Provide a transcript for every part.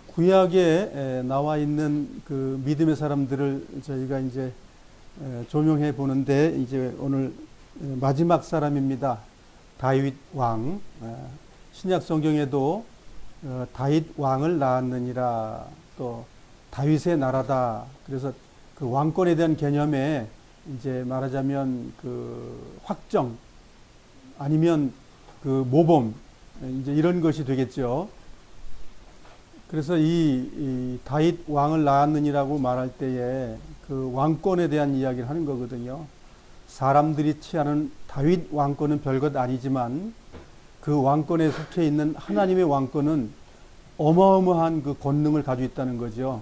구약에 나와 있는 그 믿음의 사람들을 저희가 이제 조명해 보는데, 이제 오늘 마지막 사람입니다. 다윗 왕. 신약 성경에도 다윗 왕을 낳았느니라, 또 다윗의 나라다. 그래서 그 왕권에 대한 개념에 이제 말하자면 그 확정 아니면 그 모범, 이제 이런 것이 되겠죠. 그래서 이 다윗 왕을 낳았느니라고 말할 때에 그 왕권에 대한 이야기를 하는 거거든요. 사람들이 취하는 다윗 왕권은 별것 아니지만 그 왕권에 속해 있는 하나님의 왕권은 어마어마한 그 권능을 가지고 있다는 거죠.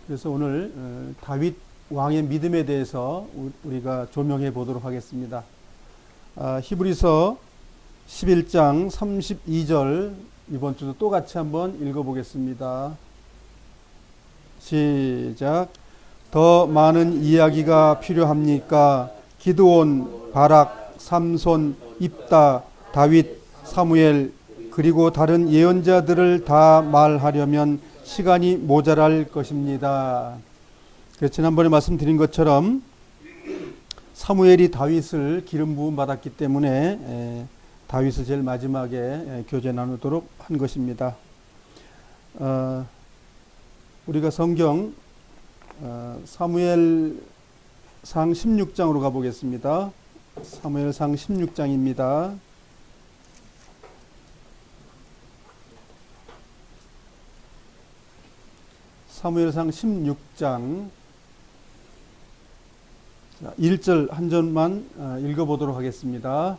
그래서 오늘 다윗 왕의 믿음에 대해서 우리가 조명해 보도록 하겠습니다. 히브리서 11장 32절, 이번 주도 또 같이 한번 읽어보겠습니다. 시작. 더 많은 이야기가 필요합니까? 기드온, 바락, 삼손, 입다, 다윗, 사무엘, 그리고 다른 예언자들을 다 말하려면 시간이 모자랄 것입니다. 지난번에 말씀드린 것처럼 사무엘이 다윗을 기름 부음 받았기 때문에 다윗을 제일 마지막에 교제 나누도록 한 것입니다. 우리가 성경 사무엘상 16장으로 가보겠습니다. 사무엘상 16장입니다. 사무엘상 16장 1절 한 절만 읽어보도록 하겠습니다.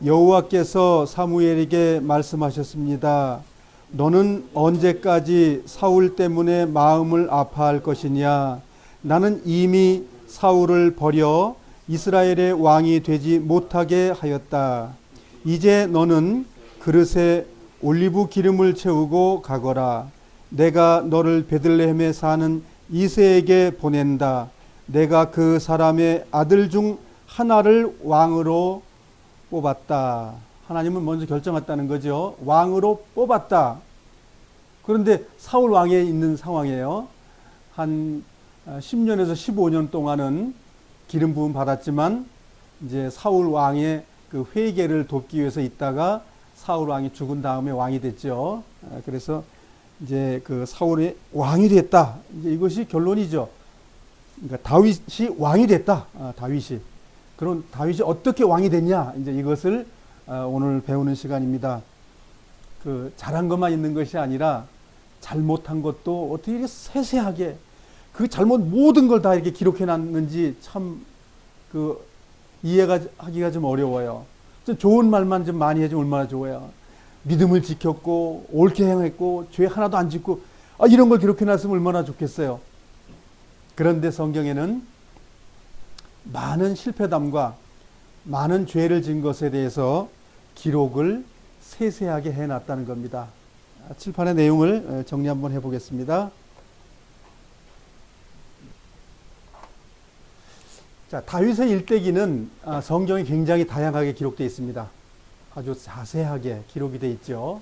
여호와께서 사무엘에게 말씀하셨습니다. 너는 언제까지 사울 때문에 마음을 아파할 것이냐? 나는 이미 사울을 버려 이스라엘의 왕이 되지 못하게 하였다. 이제 너는 그릇에 올리브 기름을 채우고 가거라. 내가 너를 베들레헴에 사는 이새에게 보낸다. 내가 그 사람의 아들 중 하나를 왕으로 뽑았다. 하나님은 먼저 결정했다는 거죠. 왕으로 뽑았다. 그런데 사울 왕에 있는 상황이에요. 한 10년에서 15년 동안은 기름 부음 받았지만 이제 사울 왕의 그 회개를 돕기 위해서 있다가 사울 왕이 죽은 다음에 왕이 됐죠. 그래서 이제 그 사울의 왕이 됐다. 이제 이것이 결론이죠. 그러니까 다윗이 왕이 됐다. 다윗이. 그럼 다윗이 어떻게 왕이 됐냐? 이제 이것을 오늘 배우는 시간입니다. 그 잘한 것만 있는 것이 아니라 잘못한 것도 어떻게 이렇게 세세하게 그 잘못 모든 걸 다 이렇게 기록해 놨는지 참 그 이해가 하기가 좀 어려워요. 좀 좋은 말만 좀 많이 해주면 얼마나 좋아요. 믿음을 지켰고 옳게 행했고 죄 하나도 안 짓고 이런 걸 기록해 놨으면 얼마나 좋겠어요. 그런데 성경에는 많은 실패담과 많은 죄를 지은 것에 대해서 기록을 세세하게 해놨다는 겁니다. 칠판의 내용을 정리 한번 해보겠습니다. 자, 다윗의 일대기는 성경에 굉장히 다양하게 기록되어 있습니다. 아주 자세하게 기록이 되어 있죠.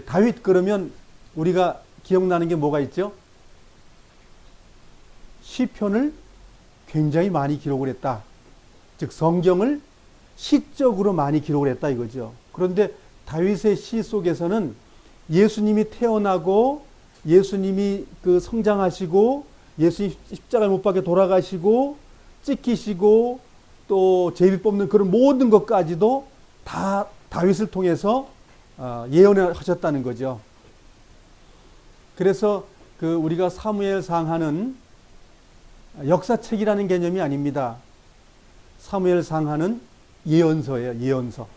다윗 그러면 우리가 기억나는 게 뭐가 있죠? 시편을 굉장히 많이 기록을 했다. 즉 성경을 시적으로 많이 기록을 했다 이거죠. 그런데 다윗의 시 속에서는 예수님이 태어나고 예수님이 그 성장하시고 예수님 십자가를 못 박혀 돌아가시고 찢기시고 또 제비 뽑는 그런 모든 것까지도 다 다윗을 통해서 예언을 하셨다는 거죠. 그래서 그 우리가 사무엘상하는 역사책이라는 개념이 아닙니다. 사무엘상하는 예언서예요. 예언서.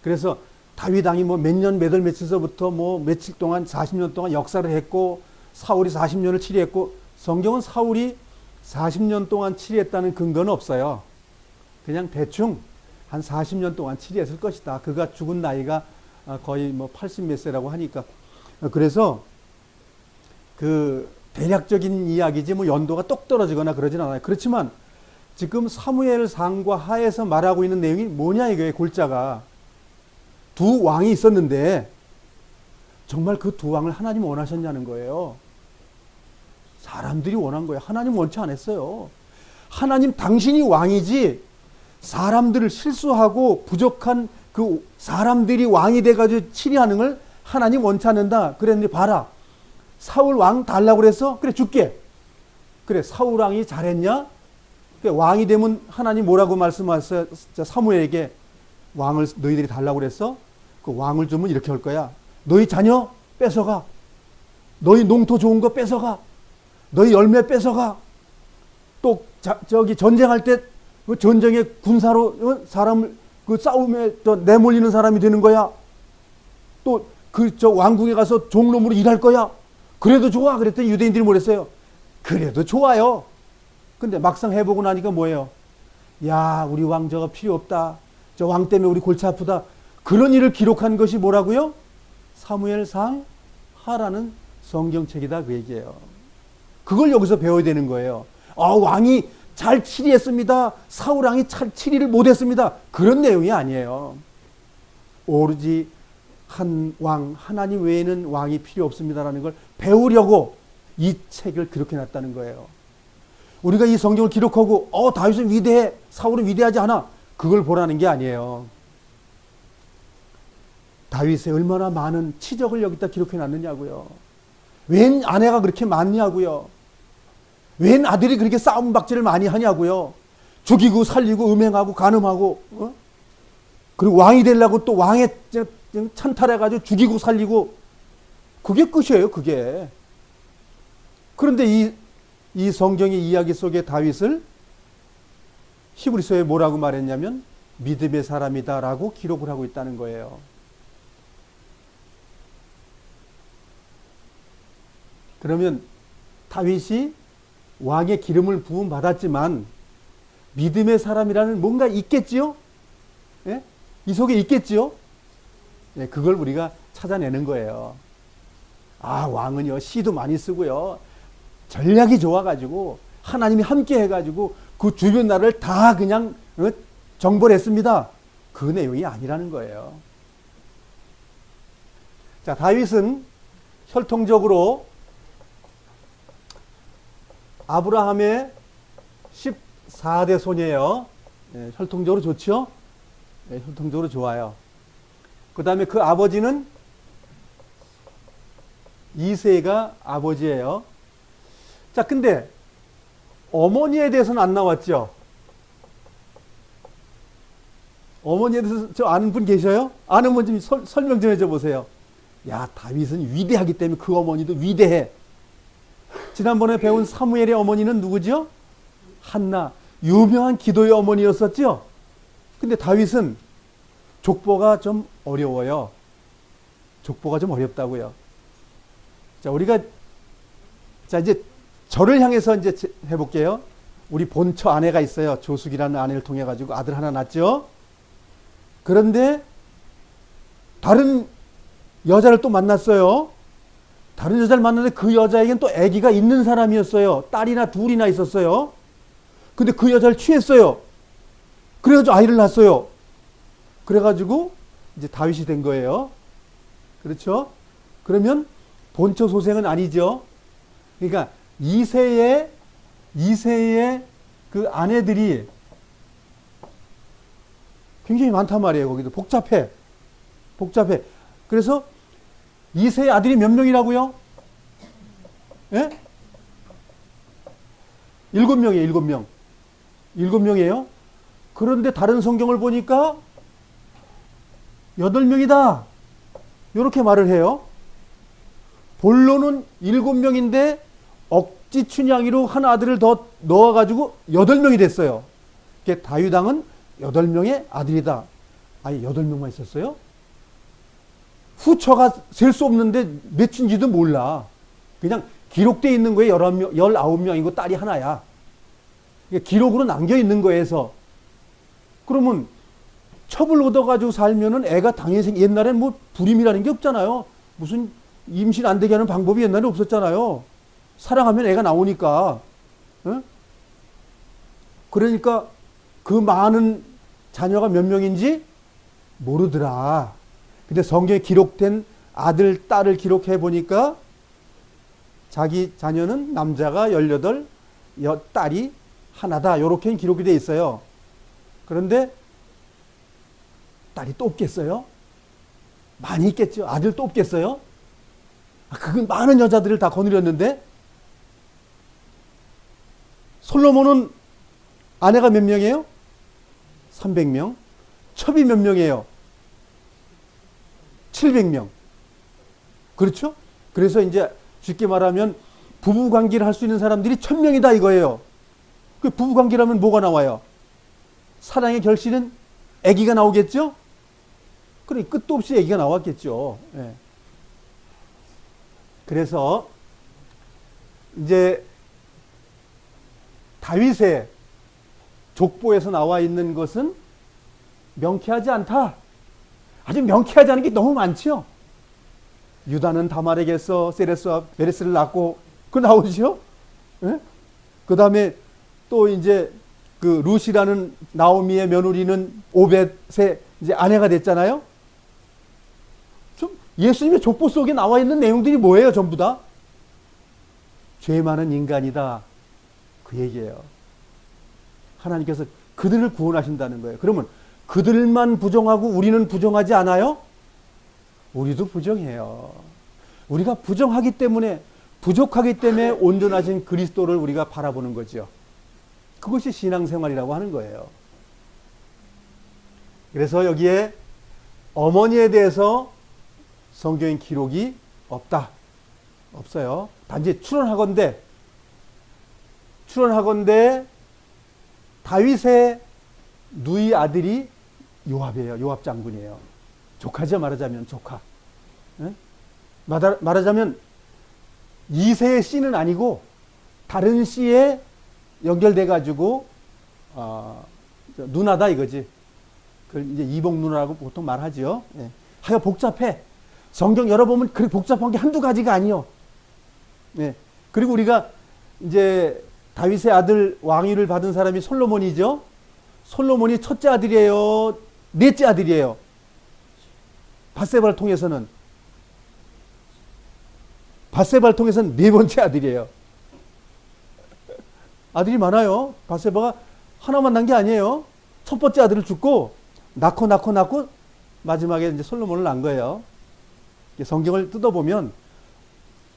그래서 다윗 왕이 뭐 몇 년 몇 월 며칠서부터 뭐 며칠 동안 40년 동안 역사를 했고 사울이 40년을 치리했고, 성경은 사울이 40년 동안 치리했다는 근거는 없어요. 그냥 대충 한 40년 동안 치리했을 것이다. 그가 죽은 나이가 거의 뭐 80 몇 세라고 하니까. 그래서 그 대략적인 이야기지 뭐 연도가 똑 떨어지거나 그러진 않아요. 그렇지만 지금 사무엘상과 하에서 말하고 있는 내용이 뭐냐 이거예요. 골자가 두 왕이 있었는데 정말 그 두 왕을 하나님 원하셨냐는 거예요. 사람들이 원한 거예요. 하나님 원치 않았어요. 하나님 당신이 왕이지 사람들을 실수하고 부족한 그 사람들이 왕이 돼가지고 치리하는 걸 하나님 원치 않는다. 그랬는데 봐라. 사울 왕 달라고 그래서 그래 줄게. 그래 사울 왕이 잘했냐? 그래, 왕이 되면 하나님 뭐라고 말씀하셨어요? 사무엘에게 왕을 너희들이 달라고 그랬어? 그 왕을 주면 이렇게 할 거야. 너희 자녀 뺏어가. 너희 농토 좋은 거 뺏어가. 너희 열매 뺏어가. 또 저기 전쟁할 때 그 전쟁에 군사로 사람을 그 싸움에 내몰리는 사람이 되는 거야. 또 그 저 왕궁에 가서 종놈으로 일할 거야. 그래도 좋아. 그랬더니 유대인들이 뭐랬어요? 그래도 좋아요. 근데 막상 해보고 나니까 뭐예요? 야, 우리 왕 저거 필요 없다. 저 왕 때문에 우리 골치 아프다. 그런 일을 기록한 것이 뭐라고요? 사무엘상 하라는 성경책이다 그 얘기예요. 그걸 여기서 배워야 되는 거예요. 왕이 잘 치리했습니다. 사울 왕이 잘 치리를 못했습니다. 그런 내용이 아니에요. 오로지 한 왕, 하나님 외에는 왕이 필요 없습니다라는 걸 배우려고 이 책을 기록해 놨다는 거예요. 우리가 이 성경을 기록하고 다윗은 위대해, 사울은 위대하지 않아. 그걸 보라는 게 아니에요. 다윗의 얼마나 많은 치적을 여기다 기록해 놨느냐고요. 웬 아내가 그렇게 많냐고요. 웬 아들이 그렇게 싸움박질을 많이 하냐고요. 죽이고 살리고 음행하고 간음하고 그리고 왕이 되려고 또 왕의 찬탈해가지고 죽이고 살리고 그게 끝이에요. 그게. 그런데 이 성경의 이야기 속에 다윗을 히브리서에 뭐라고 말했냐면 믿음의 사람이다라고 기록을 하고 있다는 거예요. 그러면 다윗이 왕의 기름을 부음 받았지만 믿음의 사람이라는 뭔가 있겠지요? 예? 이 속에 있겠지요? 예, 그걸 우리가 찾아내는 거예요. 왕은요 시도 많이 쓰고요 전략이 좋아가지고 하나님이 함께 해가지고 그 주변 나라를 다 그냥 정벌 했습니다. 그 내용이 아니라는 거예요. 자, 다윗은 혈통적으로 아브라함의 14대 손이에요. 예, 혈통적으로 좋죠? 예, 혈통적으로 좋아요. 그 다음에 그 아버지는 이새가 아버지예요. 자, 근데 어머니에 대해서는 안 나왔죠? 어머니에 대해서 저 아는 분 계셔요? 아는 분 좀 설명 좀 해줘 보세요. 야, 다윗은 위대하기 때문에 그 어머니도 위대해. 지난번에 배운 사무엘의 어머니는 누구죠? 한나. 유명한 기도의 어머니였었죠? 근데 다윗은 족보가 좀 어려워요. 족보가 좀 어렵다고요. 자, 우리가 이제 저를 향해서 이제 해볼게요. 우리 본처 아내가 있어요. 조숙이라는 아내를 통해 가지고 아들 하나 낳았죠. 그런데 다른 여자를 또 만났어요. 다른 여자를 만났는데 그 여자에겐 또 아기가 있는 사람이었어요. 딸이나 둘이나 있었어요. 근데 그 여자를 취했어요. 그래가지고 아이를 낳았어요. 그래가지고 이제 다윗이 된 거예요. 그렇죠? 그러면 본처 소생은 아니죠. 그러니까 이새의 그 아내들이 굉장히 많단 말이에요. 거기도 복잡해. 그래서 이새의 아들이 몇 명이라고요? 예? 7명이에요. 7명. 7명이에요. 그런데 다른 성경을 보니까 8명이다. 이렇게 말을 해요. 본론은 7명인데 억지 춘향이로 한 아들을 더 넣어가지고 8명이 됐어요. 다윗 왕은 8명의 아들이다. 아니 8명만 있었어요? 후처가 셀 수 없는데 몇인지도 몰라. 그냥 기록되어 있는 거에 19명이고 딸이 하나야. 기록으로 남겨 있는 거에서. 그러면 첩을 얻어가지고 살면은 애가 당연히 옛날엔 뭐 불임이라는 게 없잖아요. 무슨 임신 안 되게 하는 방법이 옛날에 없었잖아요. 사랑하면 애가 나오니까. 어? 그러니까 그 많은 자녀가 몇 명인지 모르더라. 근데 성경에 기록된 아들, 딸을 기록해 보니까 자기 자녀는 남자가 18, 딸이 하나다. 요렇게 기록이 돼 있어요. 그런데 딸이 또 없겠어요? 많이 있겠죠. 아들 또 없겠어요? 그건 많은 여자들을 다 거느렸는데 솔로몬은 아내가 몇 명이에요? 300명. 첩이 몇 명이에요? 700명. 그렇죠? 그래서 이제 쉽게 말하면 부부관계를 할 수 있는 사람들이 1000명이다 이거예요. 그 부부관계라면 뭐가 나와요? 사랑의 결실은 아기가 나오겠죠? 그래 끝도 없이 아기가 나왔겠죠. 예. 그래서 이제 다윗의 족보에서 나와 있는 것은 명쾌하지 않다. 아주 명쾌하지 않은 게 너무 많죠. 유다는 다말에게서 세레스와 베레스를 낳고 그 나오죠. 예? 그 다음에 또 이제 그 루시라는 나오미의 며느리는 오벳의 이제 아내가 됐잖아요. 좀 예수님의 족보 속에 나와 있는 내용들이 뭐예요? 전부 다 죄 많은 인간이다. 그 얘기예요. 하나님께서 그들을 구원하신다는 거예요. 그러면 그들만 부정하고 우리는 부정하지 않아요? 우리도 부정해요. 우리가 부정하기 때문에 부족하기 때문에 온전하신 그리스도를 우리가 바라보는 거죠. 그것이 신앙생활이라고 하는 거예요. 그래서 여기에 어머니에 대해서 성경의 기록이 없다. 없어요. 단지 추론하건대 다윗의 누이 아들이 요압이에요. 요압 장군이에요. 조카죠. 말하자면 조카. 네? 말하자면 이세의 씨는 아니고 다른 씨에 연결돼 가지고 누나다 이거지. 그걸 이제 이복 누나라고 보통 말하죠. 예. 하여 복잡해. 성경 열어보면 그렇게 복잡한 게 한두 가지가 아니요. 예. 그리고 우리가 이제 다윗의 아들 왕위를 받은 사람이 솔로몬이죠. 솔로몬이 첫째 아들이에요. 넷째 아들이에요. 밧세바를 통해서는 네 번째 아들이에요. 아들이 많아요. 밧세바가 하나만 난 게 아니에요. 첫 번째 아들을 죽고 낳고 마지막에 이제 솔로몬을 낳은 거예요. 성경을 뜯어보면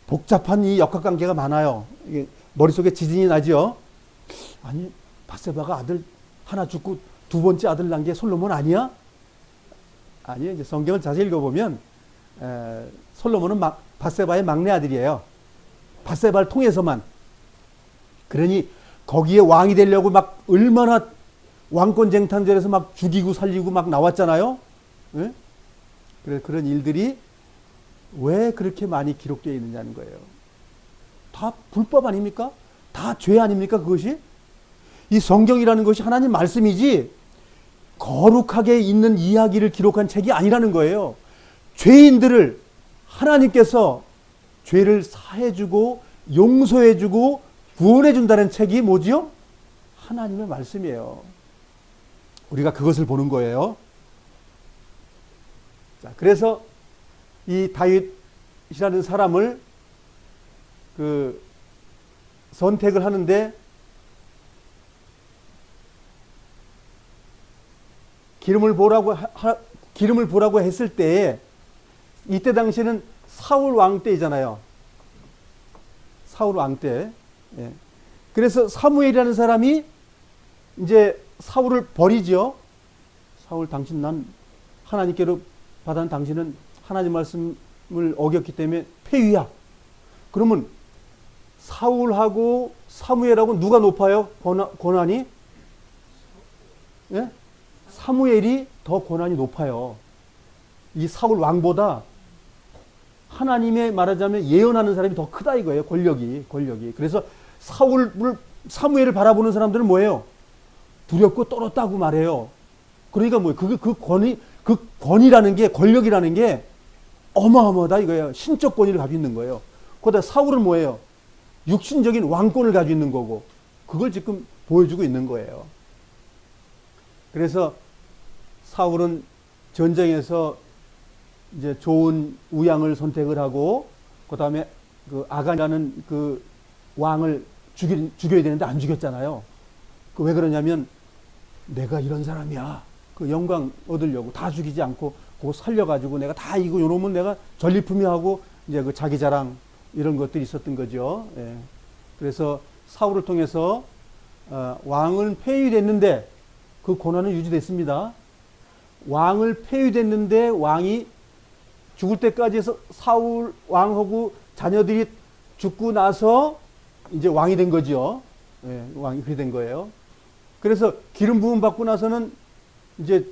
복잡한 이 역학관계가 많아요. 이게 머릿속에 지진이 나죠. 아니 밧세바가 아들 하나 죽고 두 번째 아들 낳은 게 솔로몬 아니야? 아니요. 이제 성경을 자세히 읽어보면 솔로몬은 밧세바의 막내 아들이에요. 밧세바를 통해서만. 그러니 거기에 왕이 되려고 막 얼마나 왕권 쟁탈전에서 막 죽이고 살리고 막 나왔잖아요. 네? 그래서 그런 일들이 왜 그렇게 많이 기록되어 있느냐는 거예요. 다 불법 아닙니까? 다 죄 아닙니까? 그것이? 이 성경이라는 것이 하나님 말씀이지 거룩하게 있는 이야기를 기록한 책이 아니라는 거예요. 죄인들을 하나님께서 죄를 사해주고 용서해주고 구원해준다는 책이 뭐지요? 하나님의 말씀이에요. 우리가 그것을 보는 거예요. 자, 그래서 이 다윗이라는 사람을 선택을 하는데 기름을 보라고 했을 때에 이때 당시에는 사울 왕 때이잖아요. 사울 왕 때. 예. 그래서 사무엘이라는 사람이 이제 사울을 버리죠. 사울 당신 난 하나님께로 받은 당신은 하나님 말씀을 어겼기 때문에 폐위야. 그러면 사울하고 사무엘하고 누가 높아요? 권한이? 예? 사무엘이 더 권한이 높아요. 이 사울 왕보다 하나님의 말하자면 예언하는 사람이 더 크다 이거예요. 권력이. 그래서 사무엘을 바라보는 사람들은 뭐예요? 두렵고 떨었다고 말해요. 그러니까 뭐예요? 그 권위라는 게, 권력이라는 게 어마어마하다 이거예요. 신적 권위를 가지고 있는 거예요. 그러다 사울은 뭐예요? 육신적인 왕권을 가지고 있는 거고, 그걸 지금 보여주고 있는 거예요. 그래서 사울은 전쟁에서 이제 좋은 우양을 선택을 하고 그다음에 그 아간이라는 그 왕을 죽여야 되는데 안 죽였잖아요. 그 왜 그러냐면 내가 이런 사람이야. 그 영광 얻으려고 다 죽이지 않고 그거 살려가지고 내가 다 이거 요놈은 내가 전리품이 하고 이제 그 자기 자랑 이런 것들이 있었던 거죠. 예. 그래서 사울을 통해서 왕은 폐위됐는데 그 고난은 유지됐습니다. 왕을 폐위됐는데 왕이 죽을 때까지 해서 사울 왕하고 자녀들이 죽고 나서 이제 왕이 된 거죠. 예, 왕이 그렇게 된 거예요. 그래서 기름 부음 받고 나서는 이제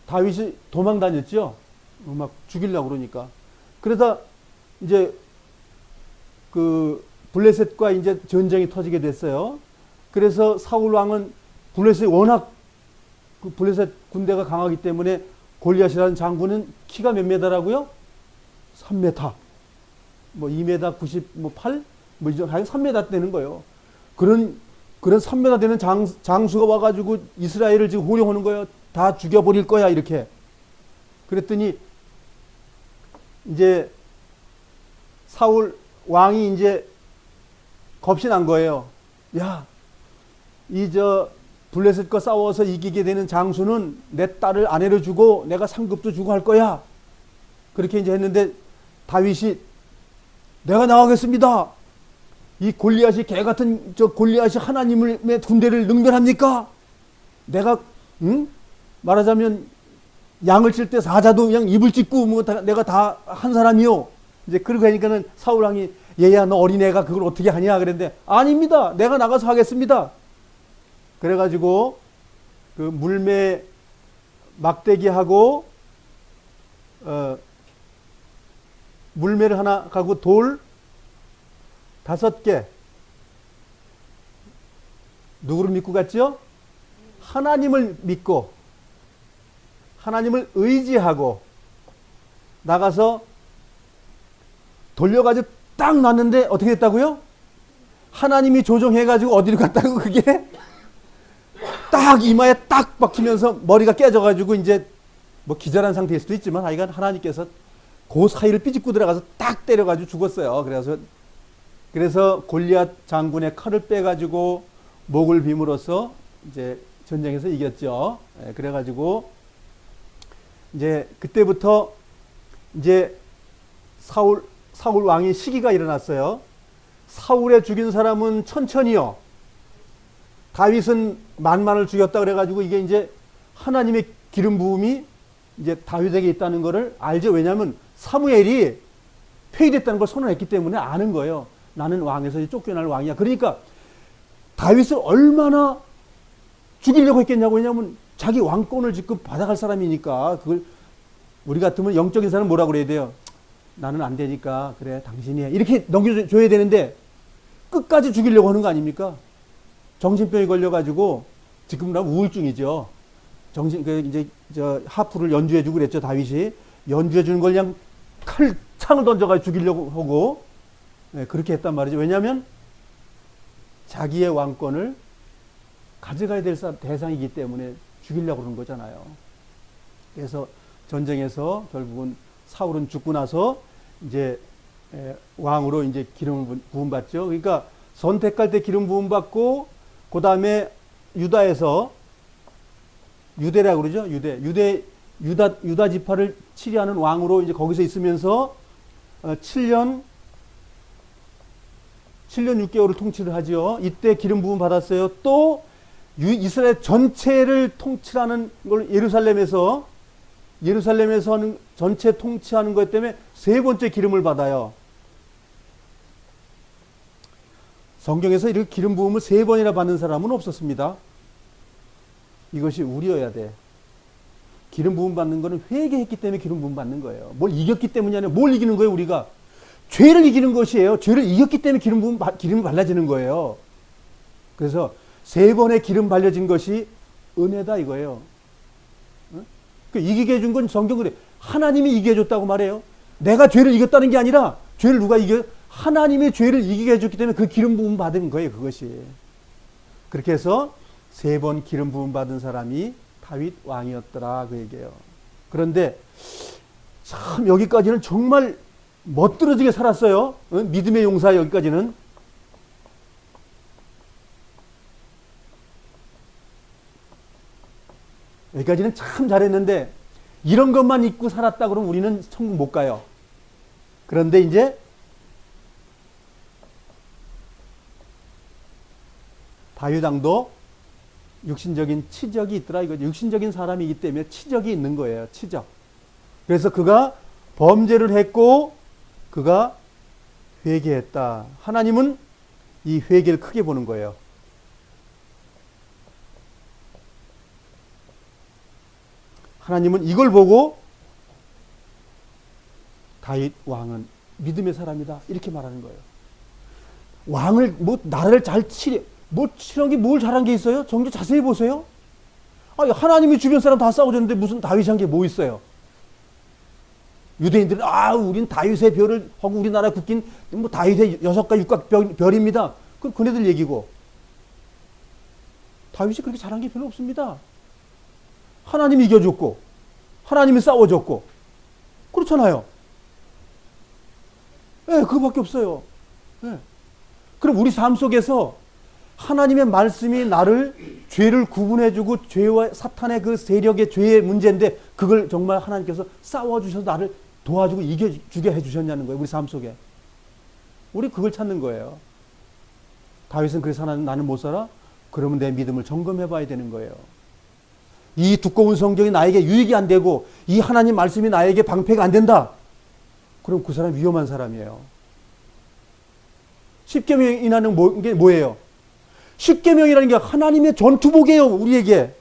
다윗이 도망 다녔죠. 막 죽이려고 그러니까. 그러다 이제 그 블레셋과 이제 전쟁이 터지게 됐어요. 그래서 사울 왕은 블레셋이 워낙 그 블레셋 군대가 강하기 때문에 골리앗이라는 장군은 키가 몇 메다라고요? 3m. 뭐 2m 98? 뭐 이제 한 3m 되는 거예요. 그런 3m 되는 장수가 와가지고 이스라엘을 지금 호령하는 거예요. 다 죽여버릴 거야 이렇게. 그랬더니 이제 사울 왕이 이제 겁이 난 거예요. 야, 블레셋과 싸워서 이기게 되는 장수는 내 딸을 아내로 주고 내가 상급도 주고 할 거야. 그렇게 이제 했는데 다윗이 내가 나가겠습니다. 이 골리앗이 개 같은 골리앗이 하나님의 군대를 능멸합니까? 내가 말하자면 양을 칠 때 사자도 그냥 입을 찢고 뭐 내가 다 한 사람이요. 이제 그러고 하니까는 사울 왕이 얘야 너 어린애가 그걸 어떻게 하냐 그랬는데 아닙니다. 내가 나가서 하겠습니다. 그래가지고 그 물매 막대기하고 물매를 하나 가고 돌 5개. 누구를 믿고 갔죠? 하나님을 믿고 하나님을 의지하고 나가서 돌려가지고 딱 놨는데 어떻게 됐다고요? 하나님이 조종해가지고 어디로 갔다고 그게 딱 이마에 딱 박히면서 머리가 깨져가지고 이제 뭐 기절한 상태일 수도 있지만 하여간 하나님께서 그 사이를 삐집고 들어가서 딱 때려가지고 죽었어요. 그래서 골리앗 장군의 칼을 빼가지고 목을 빔으로써 이제 전쟁에서 이겼죠. 그래가지고 이제 그때부터 이제 사울 왕이 시기가 일어났어요. 사울에 죽인 사람은 천천히요. 다윗은 만만을 죽였다 그래가지고 이게 이제 하나님의 기름 부음이 이제 다윗에게 있다는 것을 알죠. 왜냐하면 사무엘이 폐위됐다는 걸 선언했기 때문에 아는 거예요. 나는 왕에서 쫓겨날 왕이야. 그러니까 다윗을 얼마나 죽이려고 했겠냐고. 왜냐하면 자기 왕권을 지금 받아갈 사람이니까. 그걸 우리 같으면 영적인 사람은 뭐라고 그래야 돼요? 나는 안 되니까 그래 당신이 해. 이렇게 넘겨줘야 되는데 끝까지 죽이려고 하는 거 아닙니까? 정신병이 걸려가지고 지금 나 우울증이죠. 이제 하프를 연주해주고 그랬죠. 다윗이 연주해주는 걸 그냥 창을 던져가지고 죽이려고 하고 그렇게 했단 말이죠. 왜냐하면 자기의 왕권을 가져가야 될 대상이기 때문에 죽이려고 그러는 거잖아요. 그래서 전쟁에서 결국은 사울은 죽고 나서 이제 왕으로 이제 기름 부음 받죠. 그러니까 선택할 때 기름 부음 받고 그 다음에 유다에서 유대라고 그러죠. 유다 지파를 치리하는 왕으로 이제 거기서 있으면서 7년 6개월을 통치를 하죠. 이때 기름 부음 받았어요. 또 이스라엘 전체를 통치하는 걸 예루살렘에서 하는 전체 통치하는 것 때문에 3번째 기름을 받아요. 성경에서 이렇게 기름 부음을 3번이나 받는 사람은 없었습니다. 이것이 우리여야 돼. 기름 부음 받는 거는 회개했기 때문에 기름 부음 받는 거예요. 뭘 이겼기 때문이 아니라 뭘 이기는 거예요, 우리가? 죄를 이기는 것이에요. 죄를 이겼기 때문에 기름이 발라지는 거예요. 그래서 3번의 기름 발려진 것이 은혜다 이거예요. 이기게 해준 건 성경 그래. 하나님이 이기게 해줬다고 말해요. 내가 죄를 이겼다는 게 아니라 죄를 누가 이겨? 하나님의 죄를 이기게 해줬기 때문에 그 기름 부음 받은 거예요. 그것이. 그렇게 해서 3번 기름 부음 받은 사람이 다윗 왕이었더라 그 얘기예요. 그런데 참 여기까지는 정말 멋들어지게 살았어요. 믿음의 용사 여기까지는. 여기까지는 참 잘했는데 이런 것만 잊고 살았다 그러면 우리는 천국 못 가요. 그런데 이제 다윗 왕도 육신적인 치적이 있더라 이거죠. 육신적인 사람이기 때문에 치적이 있는 거예요. 치적. 그래서 그가 범죄를 했고 그가 회개했다. 하나님은 이 회개를 크게 보는 거예요. 하나님은 이걸 보고 다윗 왕은 믿음의 사람이다 이렇게 말하는 거예요. 왕을 뭐 나라를 잘 치려 뭐 치는 게 뭘 잘한 게 있어요? 정말 자세히 보세요. 아니, 하나님이 주변 사람 다 싸워줬는데 무슨 다윗이 한 게 뭐 있어요? 유대인들은 우린 다윗의 별을 하고 우리나라 국긴 뭐 다윗의 6가 6가 별입니다. 그건 그네들 얘기고 다윗이 그렇게 잘한 게 별로 없습니다. 하나님이 이겨줬고 하나님이 싸워줬고 그렇잖아요. 네, 그거밖에 없어요. 네. 그럼 우리 삶 속에서 하나님의 말씀이 나를 죄를 구분해주고 죄와 사탄의 그 세력의 죄의 문제인데 그걸 정말 하나님께서 싸워주셔서 나를 도와주고 이겨주게 해주셨냐는 거예요. 우리 삶 속에. 우리 그걸 찾는 거예요. 다윗은 그래서 하나님 나는 못 살아? 그러면 내 믿음을 점검해 봐야 되는 거예요. 이 두꺼운 성경이 나에게 유익이 안 되고 이 하나님 말씀이 나에게 방패가 안 된다. 그럼 그 사람 위험한 사람이에요. 십계명이라는 게 뭐예요? 십계명이라는 게 하나님의 전투복이에요. 우리에게.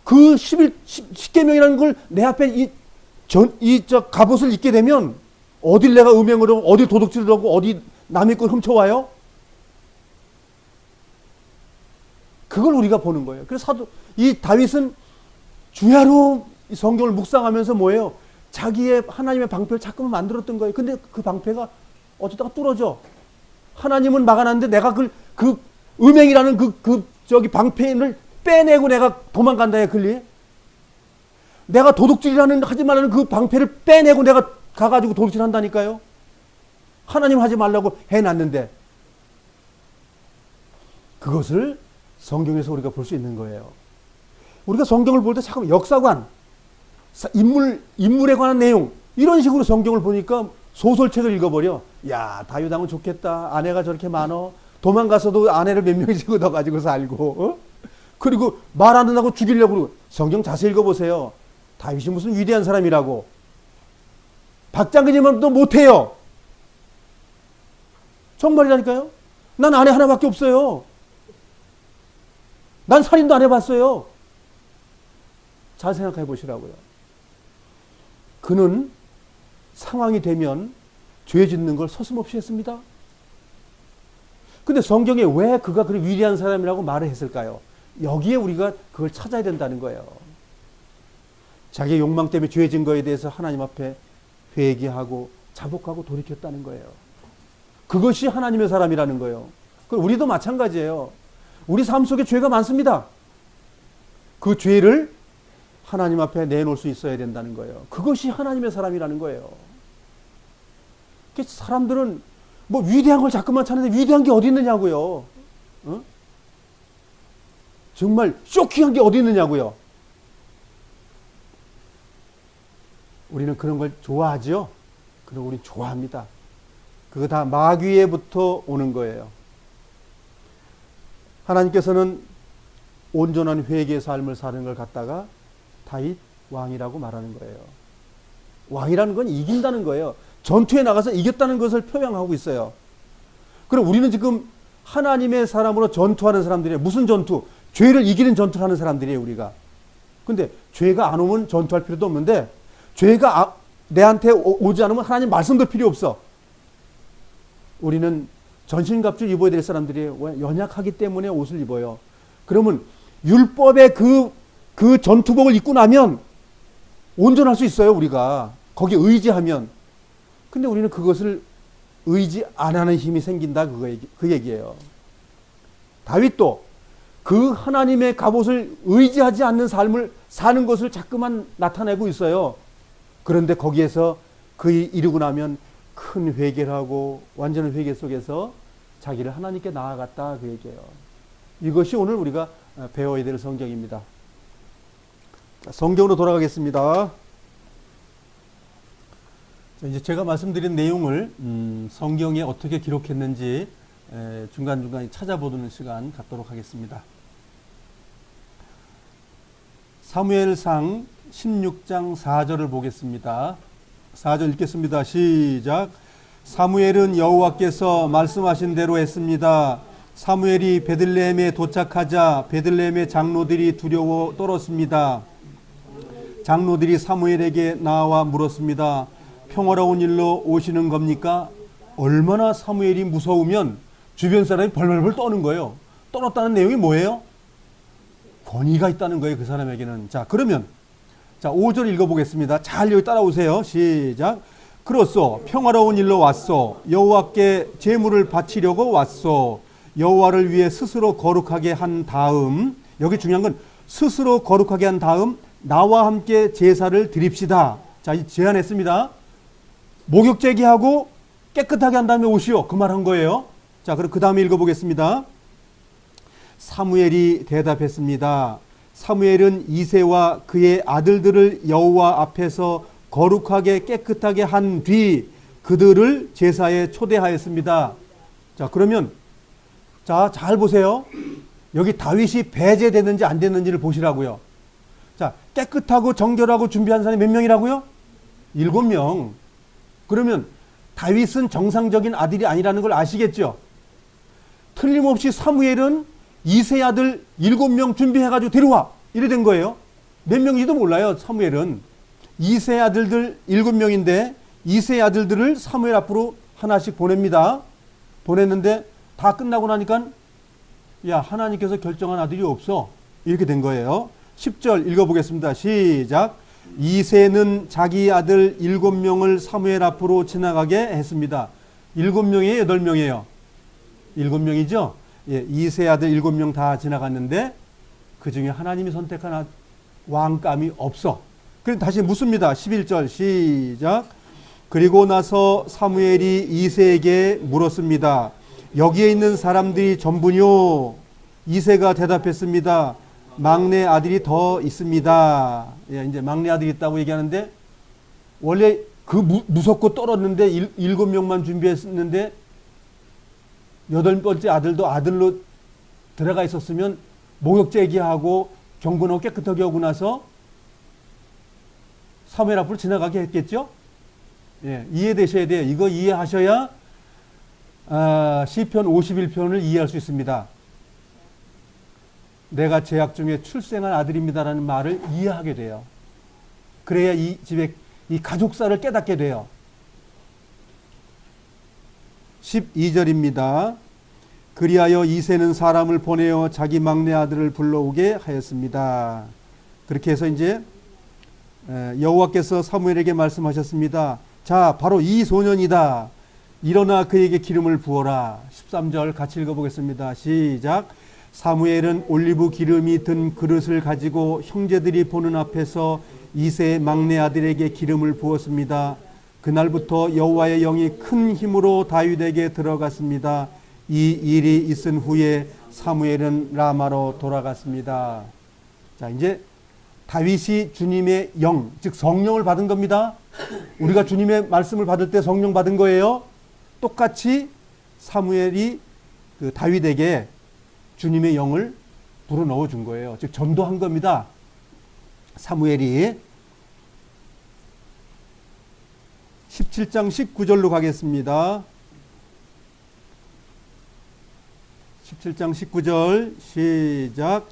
그 십계명이라는 걸 내 앞에 갑옷을 입게 되면 어딜 내가 음행으로 어디 도둑질을 하고 어디 남의 걸 훔쳐와요? 그걸 우리가 보는 거예요. 그래서 이 다윗은 주야로 성경을 묵상하면서 뭐예요? 자기의 하나님의 방패를 자꾸만 만들었던 거예요. 근데 그 방패가 어쩌다가 뚫어져. 하나님은 막아놨는데 내가 그 음행이라는 저기 방패를 빼내고 내가 도망간다 해, 글리. 내가 도둑질이라는 하지 말라는 그 방패를 빼내고 내가 가가지고 도둑질 한다니까요. 하나님 하지 말라고 해놨는데. 그것을 성경에서 우리가 볼 수 있는 거예요. 우리가 성경을 볼 때 잠깐 역사관, 인물에 관한 내용, 이런 식으로 성경을 보니까 소설책을 읽어버려. 야, 다윗 왕은 좋겠다. 아내가 저렇게 많어. 도망가서도 아내를 몇 명씩 얻어가지고 살고, 그리고 말 안 듣는다고 죽이려고 그러고. 성경 자세히 읽어보세요. 다윗이 무슨 위대한 사람이라고. 박장근이만도 못해요. 정말이라니까요. 난 아내 하나밖에 없어요. 난 살인도 안 해봤어요. 잘 생각해 보시라고요. 그는 상황이 되면 죄 짓는 걸 서슴없이 했습니다. 근데 성경에 왜 그가 그렇게 위대한 사람이라고 말을 했을까요? 여기에 우리가 그걸 찾아야 된다는 거예요. 자기의 욕망 때문에 죄 진 거에 대해서 하나님 앞에 회개하고 자복하고 돌이켰다는 거예요. 그것이 하나님의 사람이라는 거예요. 우리도 마찬가지예요. 우리 삶 속에 죄가 많습니다. 그 죄를 하나님 앞에 내놓을 수 있어야 된다는 거예요. 그것이 하나님의 사람이라는 거예요. 사람들은 뭐 위대한 걸 자꾸만 찾는데 위대한 게 어디 있느냐고요. 어? 정말 쇼킹한 게 어디 있느냐고요. 우리는 그런 걸 좋아하죠. 그럼 우리 좋아합니다. 그거 다 마귀에부터 오는 거예요. 하나님께서는 온전한 회개의 삶을 사는 걸 갖다가 다윗 왕이라고 말하는 거예요. 왕이라는 건 이긴다는 거예요. 전투에 나가서 이겼다는 것을 표명하고 있어요. 그럼 우리는 지금 하나님의 사람으로 전투하는 사람들이에요. 무슨 전투? 죄를 이기는 전투를 하는 사람들이에요, 우리가. 근데 죄가 안 오면 전투할 필요도 없는데 죄가 내한테 오지 않으면 하나님 말씀도 필요 없어. 우리는 전신갑주 입어야 될 사람들이에요. 왜? 연약하기 때문에 옷을 입어요. 그러면 율법의 그 전투복을 입고 나면 온전할 수 있어요, 우리가. 거기에 의지하면. 근데 우리는 그것을 의지 안 하는 힘이 생긴다, 그 얘기예요. 다윗도 그 하나님의 갑옷을 의지하지 않는 삶을 사는 것을 자꾸만 나타내고 있어요. 그런데 거기에서 그 이루고 나면 큰 회개를 하고 완전한 회개 속에서 자기를 하나님께 나아갔다 그 얘기예요. 이것이 오늘 우리가 배워야 될 성경입니다. 자, 성경으로 돌아가겠습니다. 자, 이제 제가 말씀드린 내용을 성경에 어떻게 기록했는지 중간중간 찾아보는 시간 갖도록 하겠습니다. 사무엘상 16장 4절을 보겠습니다. 4절 읽겠습니다. 시작. 사무엘은 여호와께서 말씀하신 대로 했습니다. 사무엘이 베들레헴에 도착하자 베들레헴의 장로들이 두려워 떨었습니다. 장로들이 사무엘에게 나와 물었습니다. 평화로운 일로 오시는 겁니까? 얼마나 사무엘이 무서우면 주변 사람이 벌벌벌 떠는 거예요. 떨었다는 내용이 뭐예요? 권위가 있다는 거예요. 그 사람에게는. 자, 그러면 자, 5절 읽어보겠습니다. 잘 여기 따라오세요. 시작. 그렇소. 평화로운 일로 왔소. 여호와께 제물을 바치려고 왔소. 여호와를 위해 스스로 거룩하게 한 다음, 여기 중요한 건 스스로 거룩하게 한 다음 나와 함께 제사를 드립시다. 자, 제안했습니다. 목욕 제기하고 깨끗하게 한 다음에 오시오. 그 말 한 거예요. 자, 그럼 그 다음에 읽어보겠습니다. 사무엘이 대답했습니다. 사무엘은 이새와 그의 아들들을 여호와 앞에서 거룩하게 깨끗하게 한 뒤 그들을 제사에 초대하였습니다. 자, 그러면 자, 잘 보세요. 여기 다윗이 배제됐는지 안 됐는지를 보시라고요. 자, 깨끗하고 정결하고 준비한 사람이 몇 명이라고요? 7명. 그러면 다윗은 정상적인 아들이 아니라는 걸 아시겠죠? 틀림없이 사무엘은 이새 아들 7명 준비해가지고 데려와. 이래 된 거예요. 몇 명인지도 몰라요. 사무엘은. 이새 아들들 7명인데 이새 아들들을 사무엘 앞으로 하나씩 보냅니다. 보냈는데 다 끝나고 나니까 야, 하나님께서 결정한 아들이 없어. 이렇게 된 거예요. 10절 읽어보겠습니다. 시작. 이새는 자기 아들 7명을 사무엘 앞으로 지나가게 했습니다. 7명이에요? 8명이에요? 7명이죠? 예, 이새 아들 7명 다 지나갔는데 그 중에 하나님이 선택한 왕감이 없어. 그럼 다시 묻습니다. 11절 시작. 그리고 나서 사무엘이 이새에게 물었습니다. 여기에 있는 사람들이 전부뇨? 이새가 대답했습니다. 막내 아들이 더 있습니다. 예, 이제 막내 아들이 있다고 얘기하는데 원래 그 무섭고 떨었는데 7명만 준비했는데 8번째 아들도 아들로 들어가 있었으면 목욕 제기하고 경건하고 깨끗하게 하고 나서 사무엘 앞으로 지나가게 했겠죠? 예, 이해되셔야 돼요. 이거 이해하셔야 시편 51편을 이해할 수 있습니다. 내가 제약 중에 출생한 아들입니다라는 말을 이해하게 돼요. 그래야 이 집에 이 가족사를 깨닫게 돼요. 12절입니다. 그리하여 이새는 사람을 보내어 자기 막내 아들을 불러오게 하였습니다. 그렇게 해서 이제 여호와께서 사무엘에게 말씀하셨습니다. 자, 바로 이 소년이다. 일어나 그에게 기름을 부어라. 13절 같이 읽어보겠습니다. 시작. 사무엘은 올리브 기름이 든 그릇을 가지고 형제들이 보는 앞에서 이새의 막내 아들에게 기름을 부었습니다. 그날부터 여호와의 영이 큰 힘으로 다윗에게 들어갔습니다. 이 일이 있은 후에 사무엘은 라마로 돌아갔습니다. 자, 이제 다윗이 주님의 영, 즉 성령을 받은 겁니다. 우리가 주님의 말씀을 받을 때 성령 받은 거예요. 똑같이 사무엘이 그 다윗에게 주님의 영을 불어넣어 준 거예요. 즉 전도한 겁니다. 사무엘이 17장 19절로 가겠습니다. 17장 19절 시작.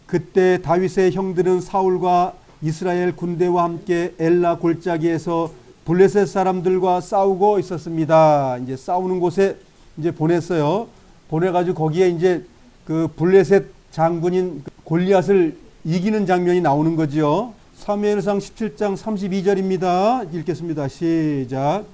그때 다윗의 형들은 사울과 이스라엘 군대와 함께 엘라 골짜기에서 블레셋 사람들과 싸우고 있었습니다. 이제 싸우는 곳에 이제 보냈어요. 보내가지고 거기에 이제 그 블레셋 장군인 골리앗을 이기는 장면이 나오는 거지요. 사무엘상 17장 32절입니다. 읽겠습니다. 시작.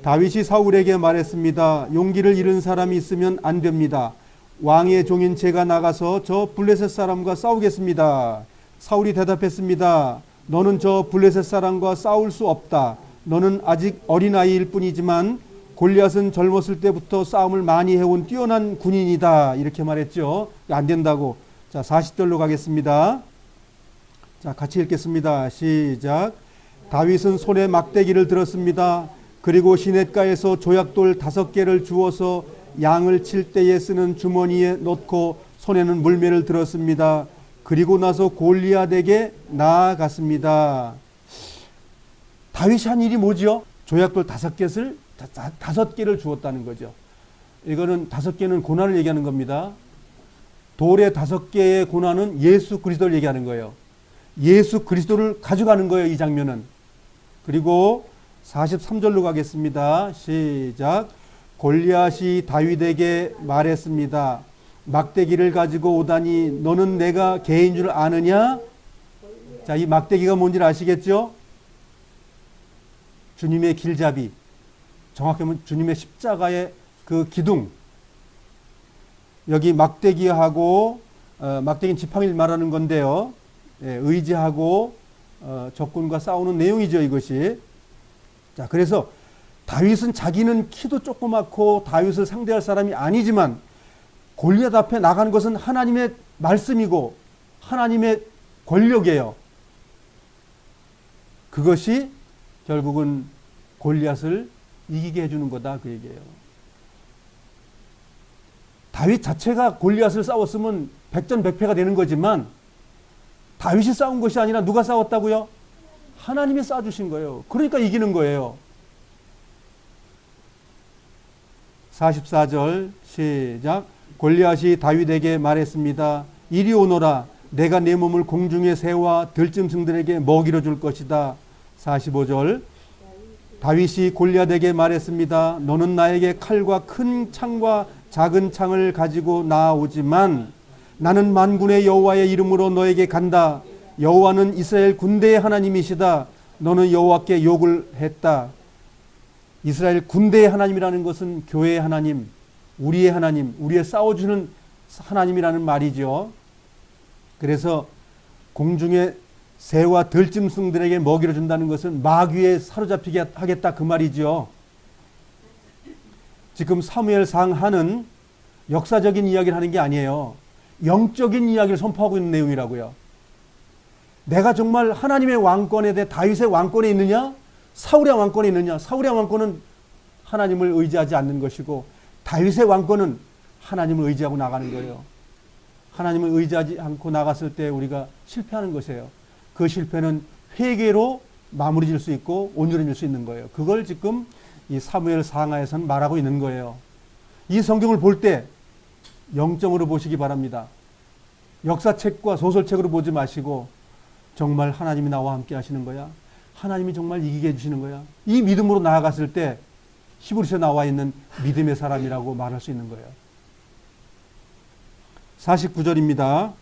다윗이 사울에게 말했습니다. 용기를 잃은 사람이 있으면 안 됩니다. 왕의 종인 제가 나가서 저 블레셋 사람과 싸우겠습니다. 사울이 대답했습니다. 너는 저 블레셋 사람과 싸울 수 없다. 너는 아직 어린아이일 뿐이지만 골리앗은 젊었을 때부터 싸움을 많이 해온 뛰어난 군인이다. 이렇게 말했죠. 안 된다고. 자, 40절로 가겠습니다. 자, 같이 읽겠습니다. 시작. 다윗은 손에 막대기를 들었습니다. 그리고 시냇가에서 조약돌 5개를 주워서 양을 칠 때에 쓰는 주머니에 넣고 손에는 물매를 들었습니다. 그리고 나서 골리앗에게 나아갔습니다. 다윗이 한 일이 뭐지요? 조약돌 5개를 주었다는 거죠. 이거는 5개는 고난을 얘기하는 겁니다. 돌의 5개의 고난은 예수 그리스도를 얘기하는 거예요. 예수 그리스도를 가져가는 거예요, 이 장면은. 그리고 43절로 가겠습니다. 시작. 골리앗이 다윗에게 말했습니다. 막대기를 가지고 오다니 너는 내가 개인 줄 아느냐? 자, 이 막대기가 뭔지 아시겠죠? 주님의 길잡이, 정확히 하면 주님의 십자가의 그 기둥. 여기 막대기하고 막대기는 지팡이를 말하는 건데요. 예, 의지하고 적군과 싸우는 내용이죠, 이것이. 자, 그래서 다윗은 자기는 키도 조그맣고 다윗을 상대할 사람이 아니지만 골리앗 앞에 나가는 것은 하나님의 말씀이고 하나님의 권력이에요. 그것이 결국은 골리앗을 이기게 해주는 거다, 그 얘기예요. 다윗 자체가 골리앗을 싸웠으면 백전백패가 되는 거지만 다윗이 싸운 것이 아니라 누가 싸웠다고요? 하나님이 쏴주신 거예요. 그러니까 이기는 거예요. 44절 시작. 골리앗이 다윗에게 말했습니다. 이리 오너라. 내가 내 몸을 공중의 새와 들짐승들에게 먹이로 줄 것이다. 45절. 다윗이 골리앗에게 말했습니다. 너는 나에게 칼과 큰 창과 작은 창을 가지고 나오지만 나는 만군의 여호와의 이름으로 너에게 간다. 여호와는 이스라엘 군대의 하나님이시다. 너는 여호와께 욕을 했다. 이스라엘 군대의 하나님이라는 것은 교회의 하나님, 우리의 하나님, 우리의 싸워주는 하나님이라는 말이죠. 그래서 공중의 새와 들짐승들에게 먹이를 준다는 것은 마귀에 사로잡히게 하겠다, 그 말이죠. 지금 사무엘상 하는 역사적인 이야기를 하는 게 아니에요. 영적인 이야기를 선포하고 있는 내용이라고요. 내가 정말 하나님의 왕권에 대해 다윗의 왕권에 있느냐? 사울의 왕권에 있느냐? 사울의 왕권은 하나님을 의지하지 않는 것이고 다윗의 왕권은 하나님을 의지하고 나가는 거예요. 하나님을 의지하지 않고 나갔을 때 우리가 실패하는 것이에요. 그 실패는 회개로 마무리 질 수 있고 온전해질 수 있는 거예요. 그걸 지금 이 사무엘 상하에서는 말하고 있는 거예요. 이 성경을 볼 때 영적으로 보시기 바랍니다. 역사책과 소설책으로 보지 마시고 정말 하나님이 나와 함께 하시는 거야? 하나님이 정말 이기게 해주시는 거야? 이 믿음으로 나아갔을 때 히브리서에 나와 있는 믿음의 사람이라고 말할 수 있는 거예요. 49절입니다.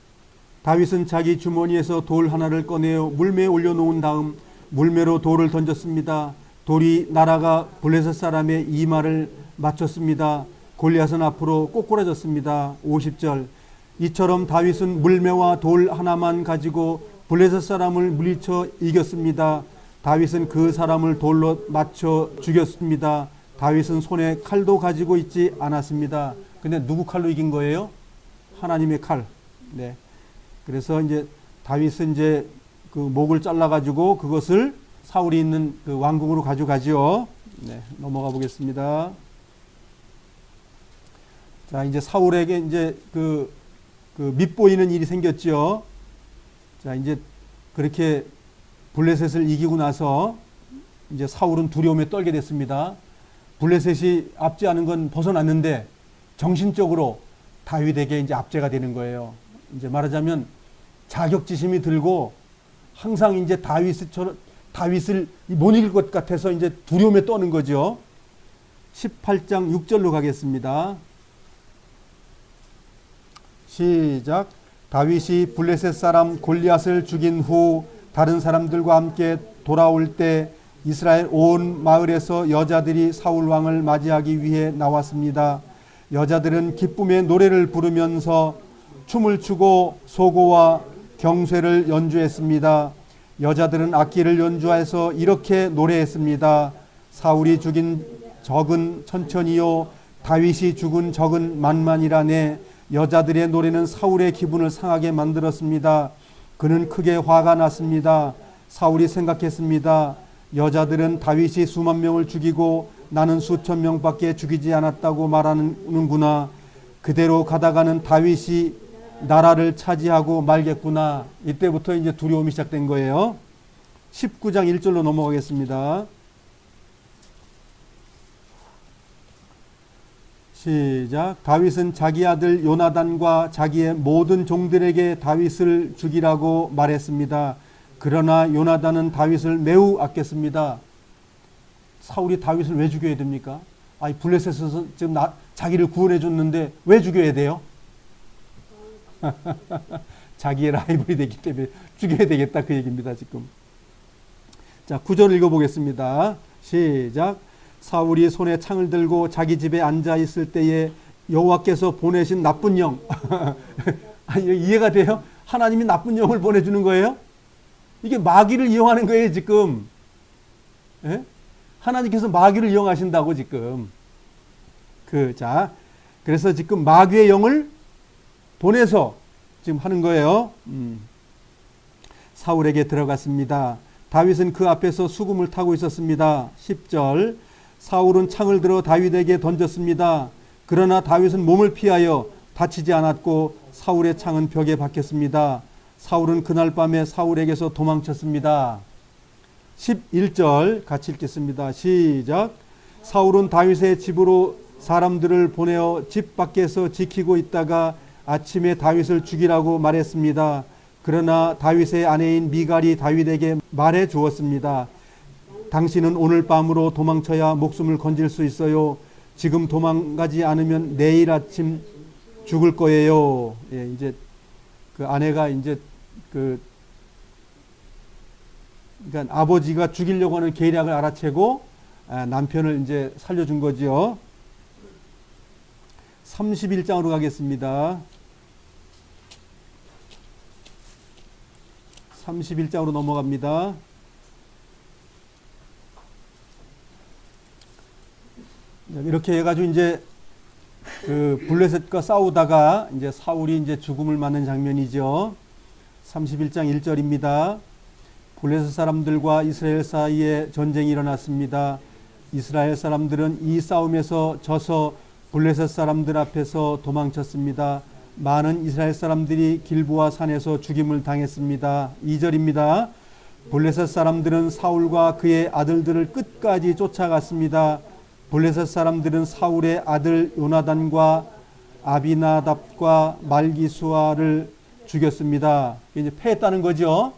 다윗은 자기 주머니에서 돌 하나를 꺼내어 물매에 올려놓은 다음 물매로 돌을 던졌습니다. 돌이 날아가 블레셋 사람의 이마를 맞췄습니다. 골리앗은 앞으로 꼬꾸라졌습니다. 50절. 이처럼 다윗은 물매와 돌 하나만 가지고 블레셋 사람을 물리쳐 이겼습니다. 다윗은 그 사람을 돌로 맞춰 죽였습니다. 다윗은 손에 칼도 가지고 있지 않았습니다. 근데 누구 칼로 이긴 거예요? 하나님의 칼. 네. 그래서 이제 다윗은 이제 그 목을 잘라가지고 그것을 사울이 있는 그 왕궁으로 가져가죠. 네. 넘어가 보겠습니다. 자, 이제 사울에게 이제 그 밉보이는 일이 생겼죠. 자, 이제 그렇게 블레셋을 이기고 나서 이제 사울은 두려움에 떨게 됐습니다. 블레셋이 압제하는 건 벗어났는데 정신적으로 다윗에게 이제 압제가 되는 거예요. 이제 말하자면 자격지심이 들고 항상 이제 다윗을 못 이길 것 같아서 이제 두려움에 떠는 거죠. 18장 6절로 가겠습니다. 시작. 다윗이 블레셋 사람 골리앗을 죽인 후 다른 사람들과 함께 돌아올 때 이스라엘 온 마을에서 여자들이 사울 왕을 맞이하기 위해 나왔습니다. 여자들은 기쁨의 노래를 부르면서 춤을 추고 소고와 경쇠를 연주했습니다. 여자들은 악기를 연주해서 이렇게 노래했습니다. 사울이 죽인 적은 천천히요, 다윗이 죽은 적은 만만이라네. 여자들의 노래는 사울의 기분을 상하게 만들었습니다. 그는 크게 화가 났습니다. 사울이 생각했습니다. 여자들은 다윗이 수만 명을 죽이고 나는 수천 명밖에 죽이지 않았다고 말하는구나. 그대로 가다가는 다윗이 나라를 차지하고 말겠구나. 이때부터 이제 두려움이 시작된 거예요. 19장 1절로 넘어가겠습니다. 시작. 다윗은 자기 아들 요나단과 자기의 모든 종들에게 다윗을 죽이라고 말했습니다. 그러나 요나단은 다윗을 매우 아꼈습니다. 사울이 다윗을 왜 죽여야 됩니까? 아니, 블레셋에서 지금 자기를 구원해 줬는데 왜 죽여야 돼요? 자기의 라이벌이 되기 때문에 죽여야 되겠다, 그 얘기입니다, 지금. 자, 9절 읽어보겠습니다. 시작. 사울이 손에 창을 들고 자기 집에 앉아 있을 때에 여호와께서 보내신 나쁜 영. 아니, 이해가 돼요? 하나님이 나쁜 영을 보내주는 거예요? 이게 마귀를 이용하는 거예요, 지금. 예? 하나님께서 마귀를 이용하신다고, 지금. 그래서 지금 마귀의 영을 보내서 지금 하는 거예요. 사울에게 들어갔습니다. 다윗은 그 앞에서 수금을 타고 있었습니다. 10절. 사울은 창을 들어 다윗에게 던졌습니다. 그러나 다윗은 몸을 피하여 다치지 않았고 사울의 창은 벽에 박혔습니다. 사울은 그날 밤에 사울에게서 도망쳤습니다. 11절 같이 읽겠습니다. 시작. 사울은 다윗의 집으로 사람들을 보내어 집 밖에서 지키고 있다가 아침에 다윗을 죽이라고 말했습니다. 그러나 다윗의 아내인 미갈이 다윗에게 말해 주었습니다. 당신은 오늘 밤으로 도망쳐야 목숨을 건질 수 있어요. 지금 도망가지 않으면 내일 아침 죽을 거예요. 예, 이제 그 아내가 이제 그러니까 아버지가 죽이려고 하는 계략을 알아채고 남편을 이제 살려준 거지요. 31장으로 가겠습니다. 31장으로 넘어갑니다. 이렇게 해가지고 이제 그 블레셋과 싸우다가 이제 사울이 이제 죽음을 맞는 장면이죠. 31장 1절입니다. 블레셋 사람들과 이스라엘 사이에 전쟁이 일어났습니다. 이스라엘 사람들은 이 싸움에서 져서 블레셋 사람들 앞에서 도망쳤습니다. 많은 이스라엘 사람들이 길보아 산에서 죽임을 당했습니다. 2절입니다. 블레셋 사람들은 사울과 그의 아들들을 끝까지 쫓아갔습니다. 블레셋 사람들은 사울의 아들 요나단과 아비나답과 말기수아를 죽였습니다. 이제 패했다는 거죠.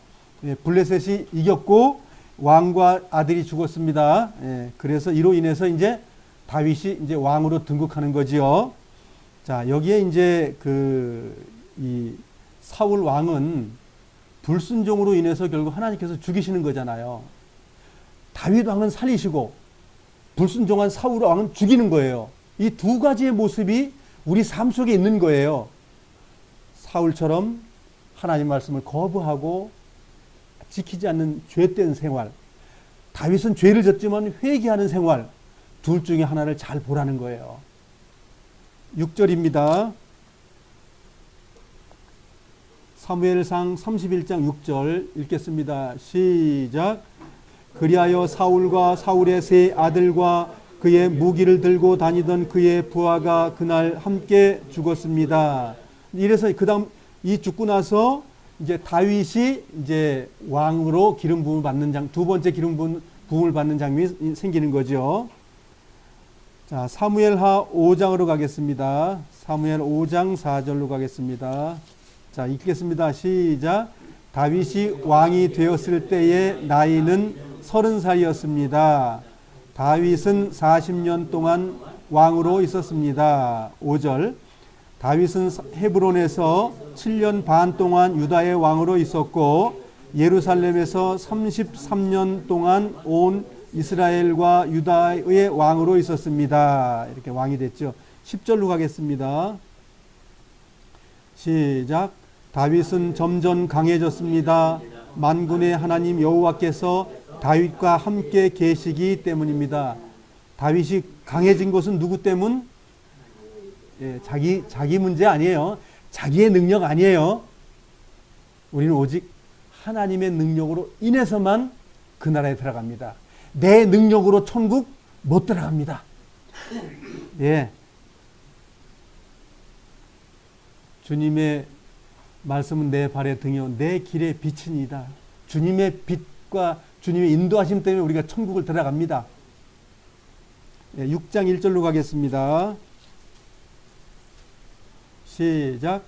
블레셋이 이겼고 왕과 아들이 죽었습니다. 그래서 이로 인해서 이제 다윗이 이제 왕으로 등극하는 거지요. 자, 여기에 이제 이 사울 왕은 불순종으로 인해서 결국 하나님께서 죽이시는 거잖아요. 다윗 왕은 살리시고 불순종한 사울 왕은 죽이는 거예요. 이 두 가지의 모습이 우리 삶 속에 있는 거예요. 사울처럼 하나님 말씀을 거부하고 지키지 않는 죄된 생활, 다윗은 죄를 졌지만 회개하는 생활, 둘 중에 하나를 잘 보라는 거예요. 6절입니다. 사무엘상 31장 6절 읽겠습니다. 시작. 그리하여 사울과 사울의 세 아들과 그의 무기를 들고 다니던 그의 부하가 그날 함께 죽었습니다. 이래서 그 다음 이 죽고 나서 이제 다윗이 이제 왕으로 기름 부음을 받는 두 번째 기름 부음을 받는 장면이 생기는 거죠. 자, 사무엘하 5장으로 가겠습니다. 사무엘 5장 4절로 가겠습니다. 자, 읽겠습니다. 시작. 다윗이 왕이 되었을 때의 나이는 30살이었습니다. 다윗은 40년 동안 왕으로 있었습니다. 5절. 다윗은 헤브론에서 7년 반 동안 유다의 왕으로 있었고 예루살렘에서 33년 동안 온 이스라엘과 유다의 왕으로 있었습니다. 이렇게 왕이 됐죠. 10절로 가겠습니다. 시작. 다윗은 점점 강해졌습니다. 만군의 하나님 여호와께서 다윗과 함께 계시기 때문입니다. 다윗이 강해진 것은 누구 때문? 자기 문제 아니에요. 자기의 능력 아니에요. 우리는 오직 하나님의 능력으로 인해서만 그 나라에 들어갑니다. 내 능력으로 천국 못 들어갑니다. 예. 주님의 말씀은 내 발의 등이요 내 길의 빛이니이다. 주님의 빛과 주님의 인도하심 때문에 우리가 천국을 들어갑니다. 예, 6장 1절로 가겠습니다. 시작.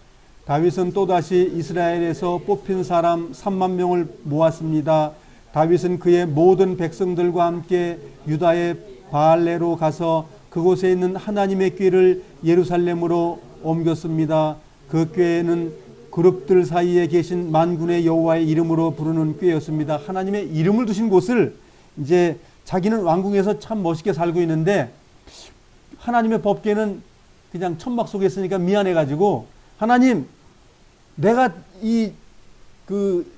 다윗은 또다시 이스라엘에서 뽑힌 사람 3만 명을 모았습니다. 다윗은 그의 모든 백성들과 함께 유다의 바알레로 가서 그곳에 있는 하나님의 궤를 예루살렘으로 옮겼습니다. 그 궤는 그룹들 사이에 계신 만군의 여호와의 이름으로 부르는 궤였습니다. 하나님의 이름을 두신 곳을 이제 자기는 왕궁에서 참 멋있게 살고 있는데 하나님의 법궤는 그냥 천막 속에 있으니까 미안해가지고 하나님 내가 그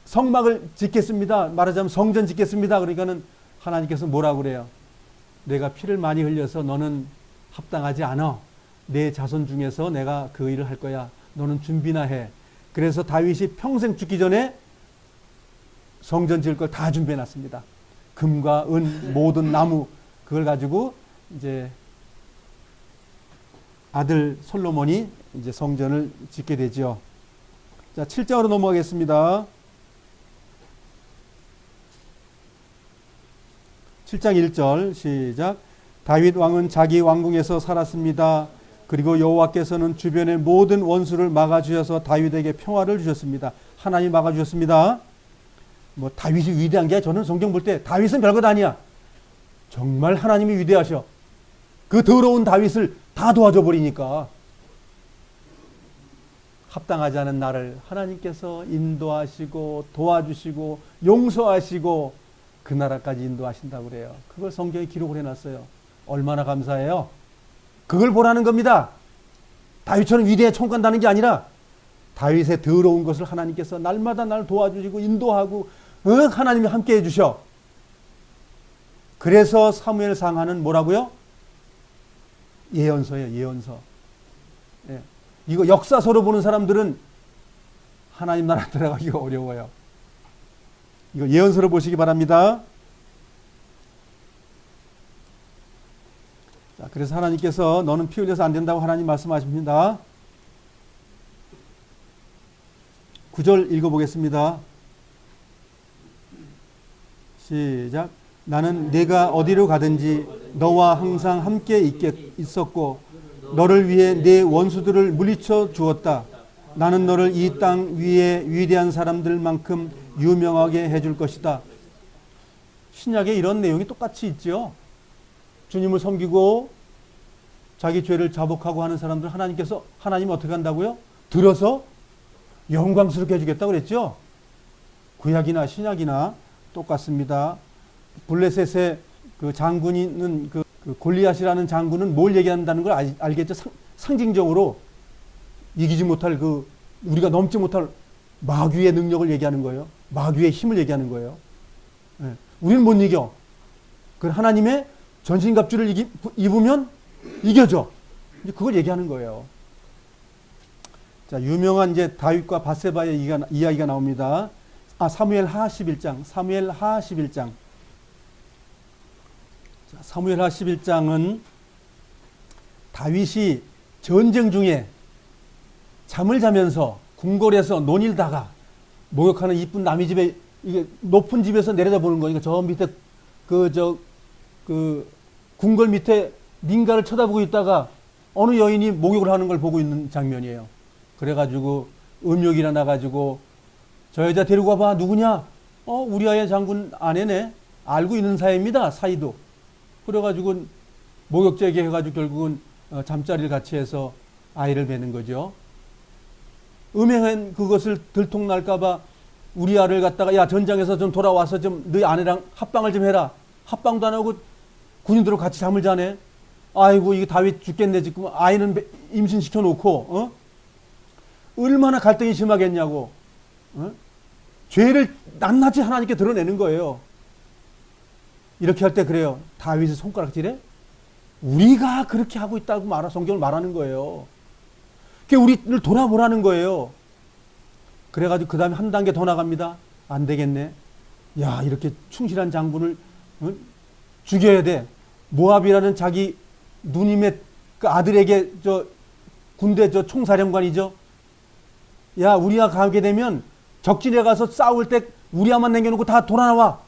성막을 짓겠습니다. 말하자면 성전 짓겠습니다. 그러니까는 하나님께서 뭐라고 그래요? 내가 피를 많이 흘려서 너는 합당하지 않아. 내 자손 중에서 내가 그 일을 할 거야. 너는 준비나 해. 그래서 다윗이 평생 죽기 전에 성전 지을 걸 다 준비해 놨습니다. 금과 은, 모든 나무 그걸 가지고 이제 아들 솔로몬이 이제 성전을 짓게 되죠. 자, 7장으로 넘어가겠습니다. 7장 1절 시작. 다윗 왕은 자기 왕궁에서 살았습니다. 그리고 여호와께서는 주변의 모든 원수를 막아주셔서 다윗에게 평화를 주셨습니다. 하나님이 막아주셨습니다. 뭐 다윗이 위대한 게 저는 성경 볼 때 다윗은 별것 아니야. 정말 하나님이 위대하셔. 그 더러운 다윗을 다 도와줘 버리니까 합당하지 않은 나를 하나님께서 인도하시고 도와주시고 용서하시고 그 나라까지 인도하신다고 그래요. 그걸 성경에 기록을 해놨어요. 얼마나 감사해요. 그걸 보라는 겁니다. 다윗처럼 위대해 총간다는 게 아니라 다윗의 더러운 것을 하나님께서 날마다 날 도와주시고 인도하고 하나님이 함께 해주셔. 그래서 사무엘상하는 뭐라고요? 예언서예요. 예언서. 예. 이거 역사서로 보는 사람들은 하나님 나라 들어가기가 어려워요. 이거 예언서로 보시기 바랍니다. 자, 그래서 하나님께서 너는 피 흘려서 안 된다고 하나님 말씀하십니다. 9절 읽어보겠습니다. 시작. 나는 네가 어디로 가든지 너와 항상 함께 있었고 너를 위해 네 원수들을 물리쳐 주었다. 나는 너를 이 땅 위에 위대한 사람들만큼 유명하게 해줄 것이다. 신약에 이런 내용이 똑같이 있죠. 주님을 섬기고 자기 죄를 자복하고 하는 사람들 하나님 어떻게 한다고요? 들어서 영광스럽게 해주겠다고 그랬죠. 구약이나 신약이나 똑같습니다. 블레셋의 그 장군이는 그 골리앗이라는 장군은 뭘 얘기한다는 걸 알겠죠? 상징적으로 이기지 못할 우리가 넘지 못할 마귀의 능력을 얘기하는 거예요. 마귀의 힘을 얘기하는 거예요. 네. 우리는 못 이겨. 그 하나님의 전신갑주를 입으면 이겨져. 이제 그걸 얘기하는 거예요. 자, 유명한 이제 다윗과 밧세바의 이야기가 나옵니다. 사무엘하 11장. 사무엘하 11장. 자, 사무엘하 11장은 다윗이 전쟁 중에 잠을 자면서 궁궐에서 논일다가 목욕하는 이쁜 남의 집에 이게 높은 집에서 내려다보는 거니까 저 밑에 궁궐 밑에 민가를 쳐다보고 있다가 어느 여인이 목욕을 하는 걸 보고 있는 장면이에요. 그래가지고 음욕이 일어나가지고 저 여자 데리고 와봐. 누구냐? 우리아의 장군 아내네. 알고 있는 사이입니다. 사이도. 그래가지고 목욕제게 해가지고 결국은 잠자리를 같이 해서 아이를 베는 거죠. 음행한 그것을 들통날까봐 우리아를 갖다가 야 전장에서 좀 돌아와서 좀 너희 아내랑 합방을 좀 해라. 합방도 안 하고 군인들하고 같이 잠을 자네. 아이고 이게 다윗 죽겠네 지금 아이는 임신시켜 놓고 얼마나 갈등이 심하겠냐고. 죄를 낱낱이 하나님께 드러내는 거예요. 이렇게 할 때 그래요. 다윗의 손가락질에 우리가 그렇게 하고 있다고 성경을 말하는 거예요. 그게 우리를 돌아보라는 거예요. 그래가지고 그 다음에 한 단계 더 나갑니다. 안 되겠네. 야, 이렇게 충실한 장군을 죽여야 돼. 모압이라는 자기 누님의 그 아들에게 군대 총사령관이죠. 야, 우리가 가게 되면 적진에 가서 싸울 때 우리야만 남겨놓고 다 돌아나와.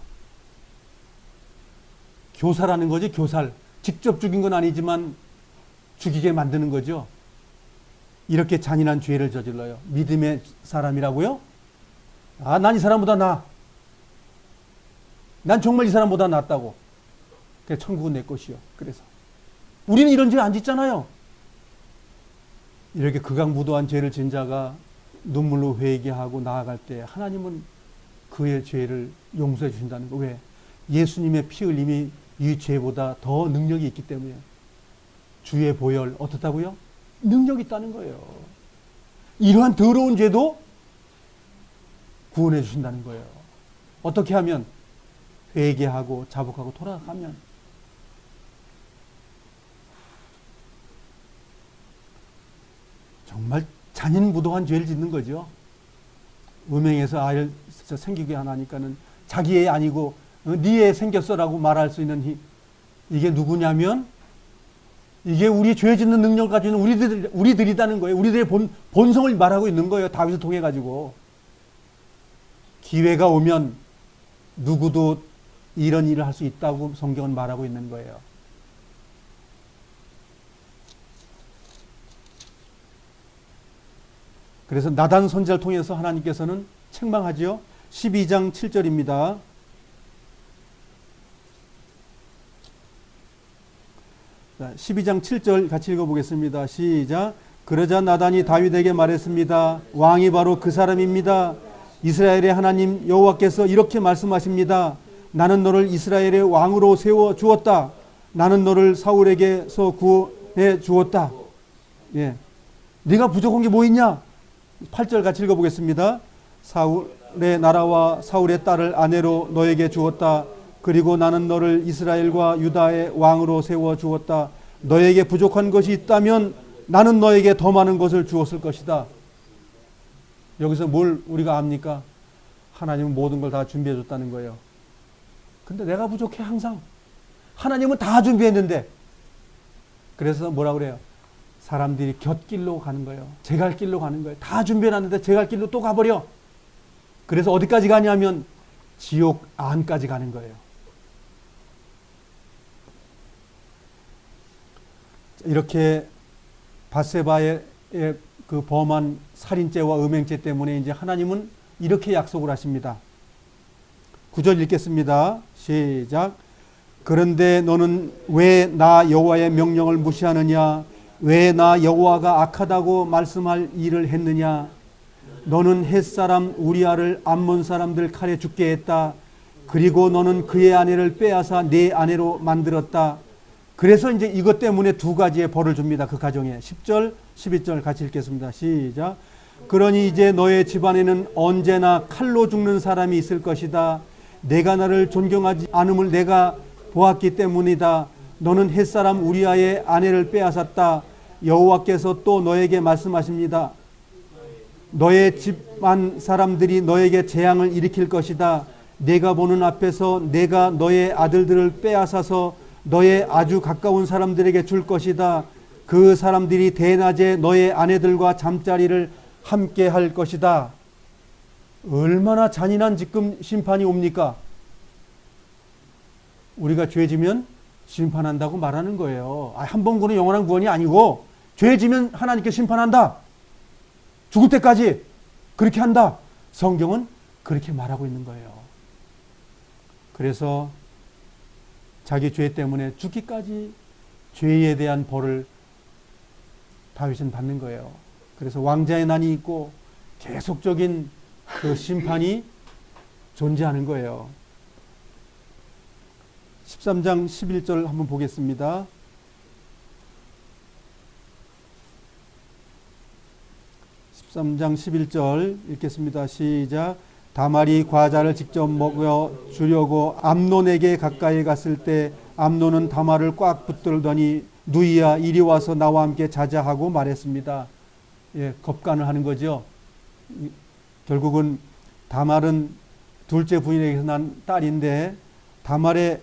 교사라는 거지, 교살. 직접 죽인 건 아니지만 죽이게 만드는 거죠. 이렇게 잔인한 죄를 저질러요. 믿음의 사람이라고요? 아, 난 이 사람보다 나아. 난 정말 이 사람보다 낫다고. 그래, 천국은 내 것이요. 그래서 우리는 이런 죄 안 짓잖아요. 이렇게 극악무도한 죄를 진 자가 눈물로 회개하고 나아갈 때 하나님은 그의 죄를 용서해 주신다는 거. 왜? 예수님의 피 흘림이 이 죄보다 더 능력이 있기 때문에. 주의 보혈 어떻다고요? 능력이 있다는 거예요. 이러한 더러운 죄도 구원해 주신다는 거예요. 어떻게 하면? 회개하고 자복하고 돌아가면. 정말 잔인무도한 죄를 짓는 거죠. 음행에서 아이를 생기게 하나니까는 자기 애 아니고 네 애 생겼어라고 말할 수 있는 힘. 이게 누구냐면 이게 우리 죄 짓는 능력을 가지고 있는 우리들이다는 거예요. 우리들의 본성을 말하고 있는 거예요. 다윗을 통해 가지고. 기회가 오면 누구도 이런 일을 할 수 있다고 성경은 말하고 있는 거예요. 그래서 나단 선지자를 통해서 하나님께서는 책망하지요. 12장 7절입니다. 12장 7절 같이 읽어보겠습니다. 시작. 그러자 나단이 다윗에게 말했습니다. 왕이 바로 그 사람입니다. 이스라엘의 하나님 여호와께서 이렇게 말씀하십니다. 나는 너를 이스라엘의 왕으로 세워 주었다. 나는 너를 사울에게서 구해 주었다. 예. 네가 부족한 게 뭐 있냐? 8절 같이 읽어보겠습니다. 사울의 나라와 사울의 딸을 아내로 너에게 주었다. 그리고 나는 너를 이스라엘과 유다의 왕으로 세워 주었다. 너에게 부족한 것이 있다면 나는 너에게 더 많은 것을 주었을 것이다. 여기서 뭘 우리가 압니까? 하나님은 모든 걸 다 준비해 줬다는 거예요. 근데 내가 부족해 항상. 하나님은 다 준비했는데. 그래서 뭐라 그래요? 사람들이 곁길로 가는 거예요. 제 갈 길로 가는 거예요. 다 준비해놨는데 제 갈 길로 또 가버려. 그래서 어디까지 가냐면 지옥 안까지 가는 거예요. 이렇게 밧세바의 그 범한 살인죄와 음행죄 때문에 이제 하나님은 이렇게 약속을 하십니다. 9절 읽겠습니다. 시작. 그런데 너는 왜 나 여호와의 명령을 무시하느냐? 왜 나 여호와가 악하다고 말씀할 일을 했느냐? 너는 헷사람 우리아를 암몬 사람들 칼에 죽게 했다. 그리고 너는 그의 아내를 빼앗아 네 아내로 만들었다. 그래서 이제 이것 때문에 두 가지의 벌을 줍니다. 그 가정에. 10절, 12절 같이 읽겠습니다. 시작. 그러니 이제 너의 집안에는 언제나 칼로 죽는 사람이 있을 것이다. 내가 나를 존경하지 않음을 내가 보았기 때문이다. 너는 헷사람 우리아의 아내를 빼앗았다. 여호와께서 또 너에게 말씀하십니다. 너의 집안 사람들이 너에게 재앙을 일으킬 것이다. 내가 보는 앞에서 내가 너의 아들들을 빼앗아서 너의 아주 가까운 사람들에게 줄 것이다. 그 사람들이 대낮에 너의 아내들과 잠자리를 함께 할 것이다. 얼마나 잔인한 지금 심판이 옵니까? 우리가 죄지면 심판한다고 말하는 거예요. 한 번 구는 영원한 구원이 아니고 죄지면 하나님께 심판한다. 죽을 때까지 그렇게 한다. 성경은 그렇게 말하고 있는 거예요. 그래서 자기 죄 때문에 죽기까지 죄에 대한 벌을 다윗은 받는 거예요. 그래서 왕자의 난이 있고 계속적인 그 심판이 존재하는 거예요. 13장 11절 한번 보겠습니다. 13장 11절 읽겠습니다. 시작. 다말이 과자를 직접 먹여 주려고 암논에게 가까이 갔을 때 암논은 다말을 꽉 붙들더니 누이야 이리 와서 나와 함께 자자 하고 말했습니다. 예, 겁간을 하는 거죠. 결국은 다말은 둘째 부인에게서 난 딸인데 다말의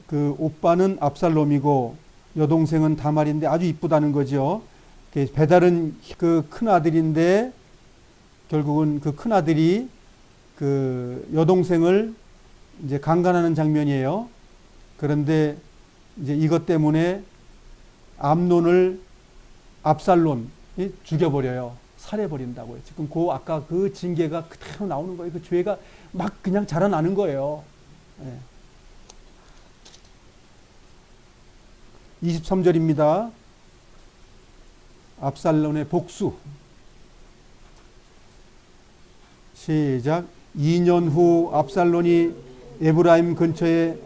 그 오빠는 압살롬이고 여동생은 다말인데 아주 이쁘다는 거죠. 베달은 그 큰아들인데 결국은 그 큰아들이 그 여동생을 이제 강간하는 장면이에요. 그런데 이제 이것 때문에 암논을 압살롬이 죽여버려요. 살해버린다고요. 지금 아까 그 징계가 그대로 나오는 거예요. 그 죄가 막 그냥 자라나는 거예요. 네. 23절입니다. 압살롬의 복수. 시작. 2년 후 압살롬이 에브라임 근처에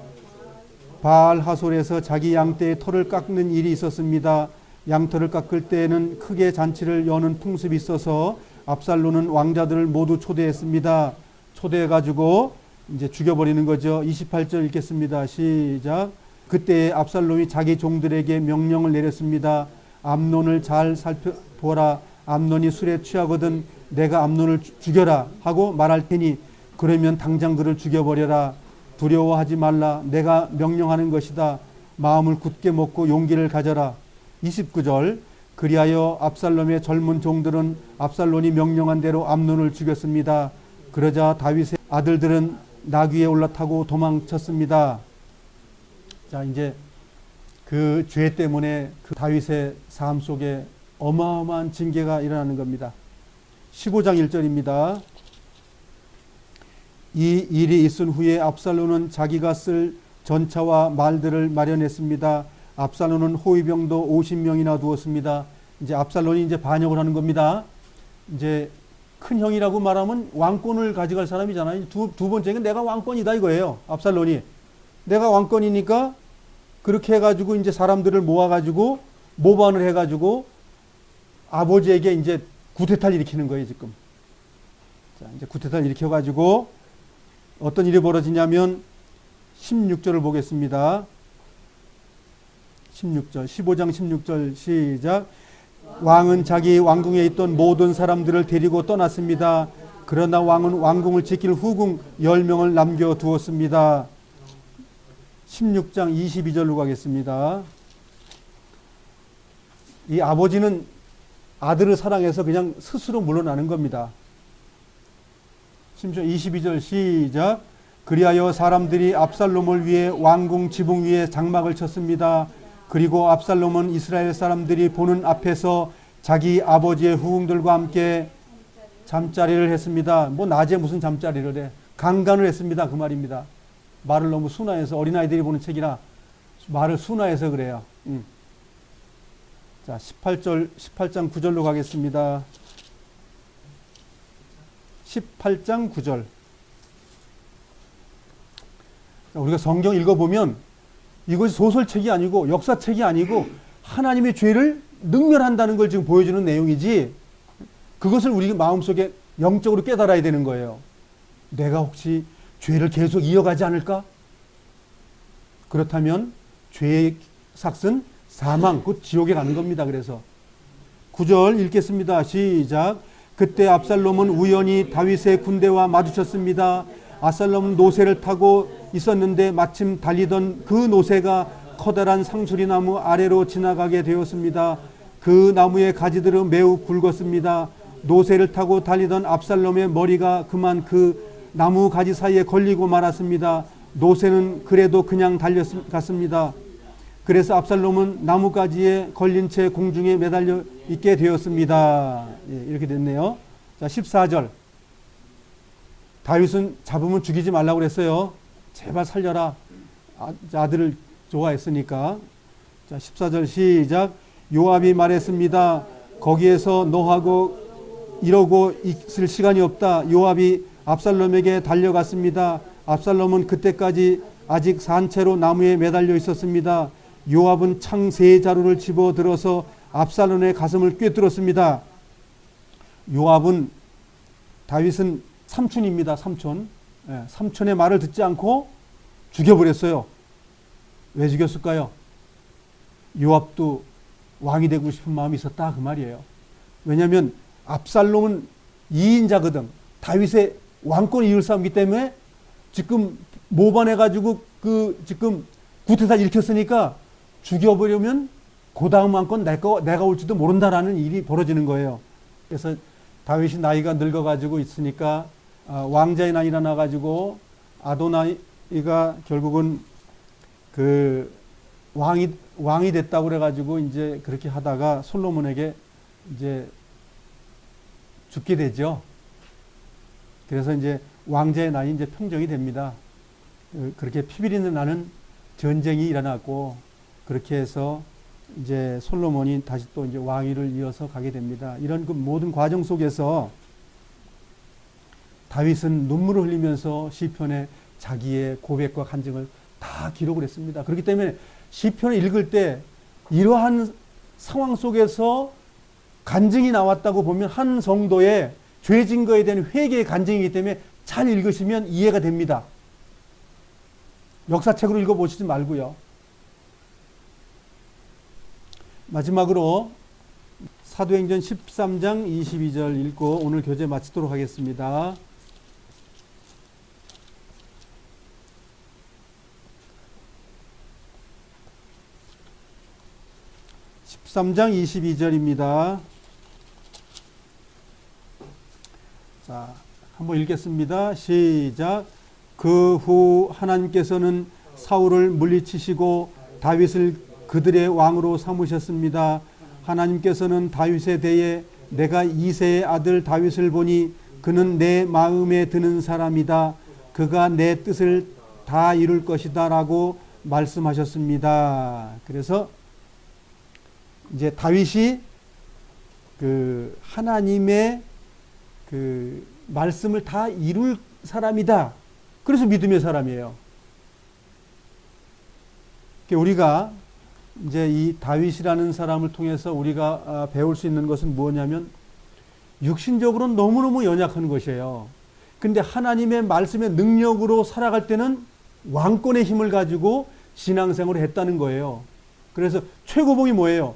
바알 하솔에서 자기 양떼의 털을 깎는 일이 있었습니다. 양털을 깎을 때에는 크게 잔치를 여는 풍습이 있어서 압살롬은 왕자들을 모두 초대했습니다. 초대해가지고 이제 죽여버리는 거죠. 28절 읽겠습니다. 시작. 그때 압살롬이 자기 종들에게 명령을 내렸습니다. 암논을 잘 살펴보라. 암논이 술에 취하거든 내가 암논을 죽여라 하고 말할 테니 그러면 당장 그를 죽여버려라. 두려워하지 말라. 내가 명령하는 것이다. 마음을 굳게 먹고 용기를 가져라. 29절. 그리하여 압살롬의 젊은 종들은 압살롬이 명령한 대로 암논을 죽였습니다. 그러자 다윗의 아들들은 나귀에 올라타고 도망쳤습니다. 자, 이제 그 죄 때문에 그 다윗의 삶 속에 어마어마한 징계가 일어나는 겁니다. 15장 1절입니다. 이 일이 있은 후에 압살롬은 자기가 쓸 전차와 말들을 마련했습니다. 압살롬은 호위병도 50명이나 두었습니다. 이제 압살롬이 이제 반역을 하는 겁니다. 이제 큰 형이라고 말하면 왕권을 가져갈 사람이잖아요. 두 번째는 내가 왕권이다 이거예요. 압살롬이 내가 왕권이니까 그렇게 해가지고 이제 사람들을 모아가지고 모반을 해가지고 아버지에게 이제 구태타를 일으키는 거예요 지금. 자, 이제 구태타를 일으켜가지고 어떤 일이 벌어지냐면 16절을 보겠습니다. 16절, 15장 16절 시작. 왕은 자기 왕궁에 있던 모든 사람들을 데리고 떠났습니다. 그러나 왕은 왕궁을 지킬 후궁 10명을 남겨두었습니다. 16장 22절로 가겠습니다. 이 아버지는 아들을 사랑해서 그냥 스스로 물러나는 겁니다. 22절 시작. 그리하여 사람들이 압살롬을 위해 왕궁 지붕 위에 장막을 쳤습니다. 그리고 압살롬은 이스라엘 사람들이 보는 앞에서 자기 아버지의 후궁들과 함께 잠자리를 했습니다. 뭐 낮에 무슨 잠자리를 해. 강간을 했습니다. 그 말입니다. 말을 너무 순화해서 어린아이들이 보는 책이라 말을 순화해서 그래요. 자, 18장 9절로 가겠습니다. 18장 9절. 우리가 성경 읽어보면 이것이 소설책이 아니고 역사책이 아니고 하나님의 죄를 능멸한다는 걸 지금 보여주는 내용이지 그것을 우리 마음속에 영적으로 깨달아야 되는 거예요. 내가 혹시 죄를 계속 이어가지 않을까? 그렇다면 죄의 삭은 사망, 곧 지옥에 가는 겁니다. 그래서 9절 읽겠습니다. 시작. 그때 압살롬은 우연히 다윗의 군대와 마주쳤습니다. 압살롬은 노새를 타고 있었는데 마침 달리던 그 노새가 커다란 상수리나무 아래로 지나가게 되었습니다. 그 나무의 가지들은 매우 굵었습니다. 노새를 타고 달리던 압살롬의 머리가 그만 그 나무 가지 사이에 걸리고 말았습니다. 노새는 그래도 그냥 달려갔습니다. 그래서 압살롬은 나무가지에 걸린 채 공중에 매달려 있게 되었습니다. 예, 이렇게 됐네요. 자, 14절. 다윗은 잡으면 죽이지 말라고 그랬어요. 제발 살려라. 아들을 좋아했으니까. 자, 14절 시작. 요압이 말했습니다. 거기에서 너하고 이러고 있을 시간이 없다. 요압이 압살롬에게 달려갔습니다. 압살롬은 그때까지 아직 산채로 나무에 매달려 있었습니다. 요압은 창 3자루를 집어들어서 압살롬의 가슴을 꿰뚫었습니다. 다윗은 삼촌입니다. 삼촌. 예, 삼촌의 말을 듣지 않고 죽여버렸어요. 왜 죽였을까요? 요압도 왕이 되고 싶은 마음이 있었다 그 말이에요. 왜냐하면 압살롬은 2인자거든. 다윗의 왕권을 이룰 사람이기 때문에 지금 모반해가지고 지금 구태타를 일으켰으니까 죽여버리면 그 다음 왕권 내가 올지도 모른다라는 일이 벌어지는 거예요. 그래서 다윗이 나이가 늙어가지고 있으니까 왕자의 난이 일어나가지고 아도나이가 결국은 그 왕이 됐다고 그래가지고 이제 그렇게 하다가 솔로몬에게 이제 죽게 되죠. 그래서 이제 왕자의 난이 이제 평정이 됩니다. 그렇게 피비린내 나는 전쟁이 일어났고 그렇게 해서 이제 솔로몬이 다시 또 이제 왕위를 이어서 가게 됩니다. 이런 그 모든 과정 속에서 다윗은 눈물을 흘리면서 시편에 자기의 고백과 간증을 다 기록을 했습니다. 그렇기 때문에 시편을 읽을 때 이러한 상황 속에서 간증이 나왔다고 보면 한 성도의 죄 증거에 대한 회개의 간증이기 때문에 잘 읽으시면 이해가 됩니다. 역사책으로 읽어보시지 말고요. 마지막으로 사도행전 13장 22절 읽고 오늘 교재 마치도록 하겠습니다. (13장 22절입니다) 자, 한번 읽겠습니다. 시작. 그 후 하나님께서는 사울을 물리치시고 다윗을 그들의 왕으로 삼으셨습니다. 하나님께서는 다윗에 대해 내가 이새의 아들 다윗을 보니 그는 내 마음에 드는 사람이다. 그가 내 뜻을 다 이룰 것이다 라고 말씀하셨습니다. 그래서 이제 다윗이 그 하나님의 그 말씀을 다 이룰 사람이다. 그래서 믿음의 사람이에요. 우리가 이제 이 다윗이라는 사람을 통해서 우리가 배울 수 있는 것은 뭐냐면 육신적으로는 너무너무 연약한 것이에요. 근데 하나님의 말씀의 능력으로 살아갈 때는 왕권의 힘을 가지고 신앙생활을 했다는 거예요. 그래서 최고봉이 뭐예요?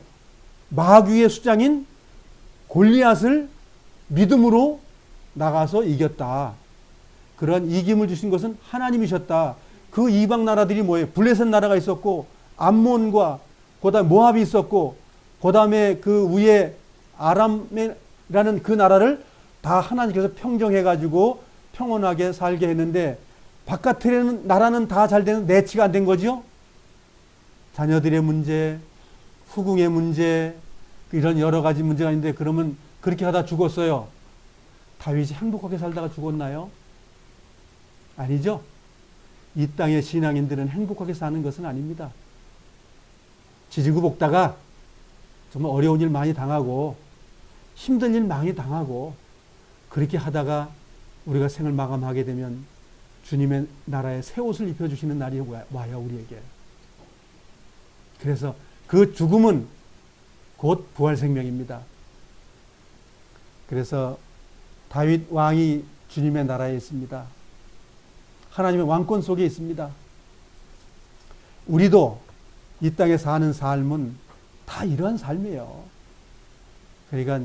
마귀의 수장인 골리앗을 믿음으로 나가서 이겼다. 그런 이김을 주신 것은 하나님이셨다. 그 이방 나라들이 뭐예요? 블레셋 나라가 있었고 암몬과 그다음에 모압이 있었고 그다음에 그 위에 아람이라는 그 나라를 다 하나님께서 평정해가지고 평온하게 살게 했는데 바깥에는 나라는 다 잘 되는 내치가 안 된 거죠. 자녀들의 문제, 후궁의 문제, 이런 여러 가지 문제가 있는데 그러면 그렇게 하다 죽었어요. 다윗이 행복하게 살다가 죽었나요? 아니죠. 이 땅의 신앙인들은 행복하게 사는 것은 아닙니다. 지지고 볶다가 정말 어려운 일 많이 당하고 힘든 일 많이 당하고 그렇게 하다가 우리가 생을 마감하게 되면 주님의 나라에 새 옷을 입혀주시는 날이 와요, 우리에게. 그래서 그 죽음은 곧 부활 생명입니다. 그래서 다윗 왕이 주님의 나라에 있습니다. 하나님의 왕권 속에 있습니다. 우리도 이 땅에 사는 삶은 다 이러한 삶이에요. 그러니까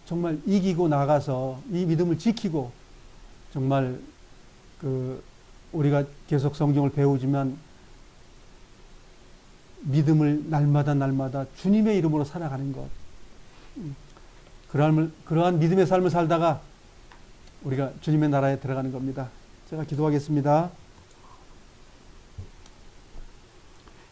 정말 이기고 나가서 이 믿음을 지키고 정말 우리가 계속 성경을 배우지만 믿음을 날마다 주님의 이름으로 살아가는 것. 그러한 믿음의 삶을 살다가 우리가 주님의 나라에 들어가는 겁니다. 제가 기도하겠습니다.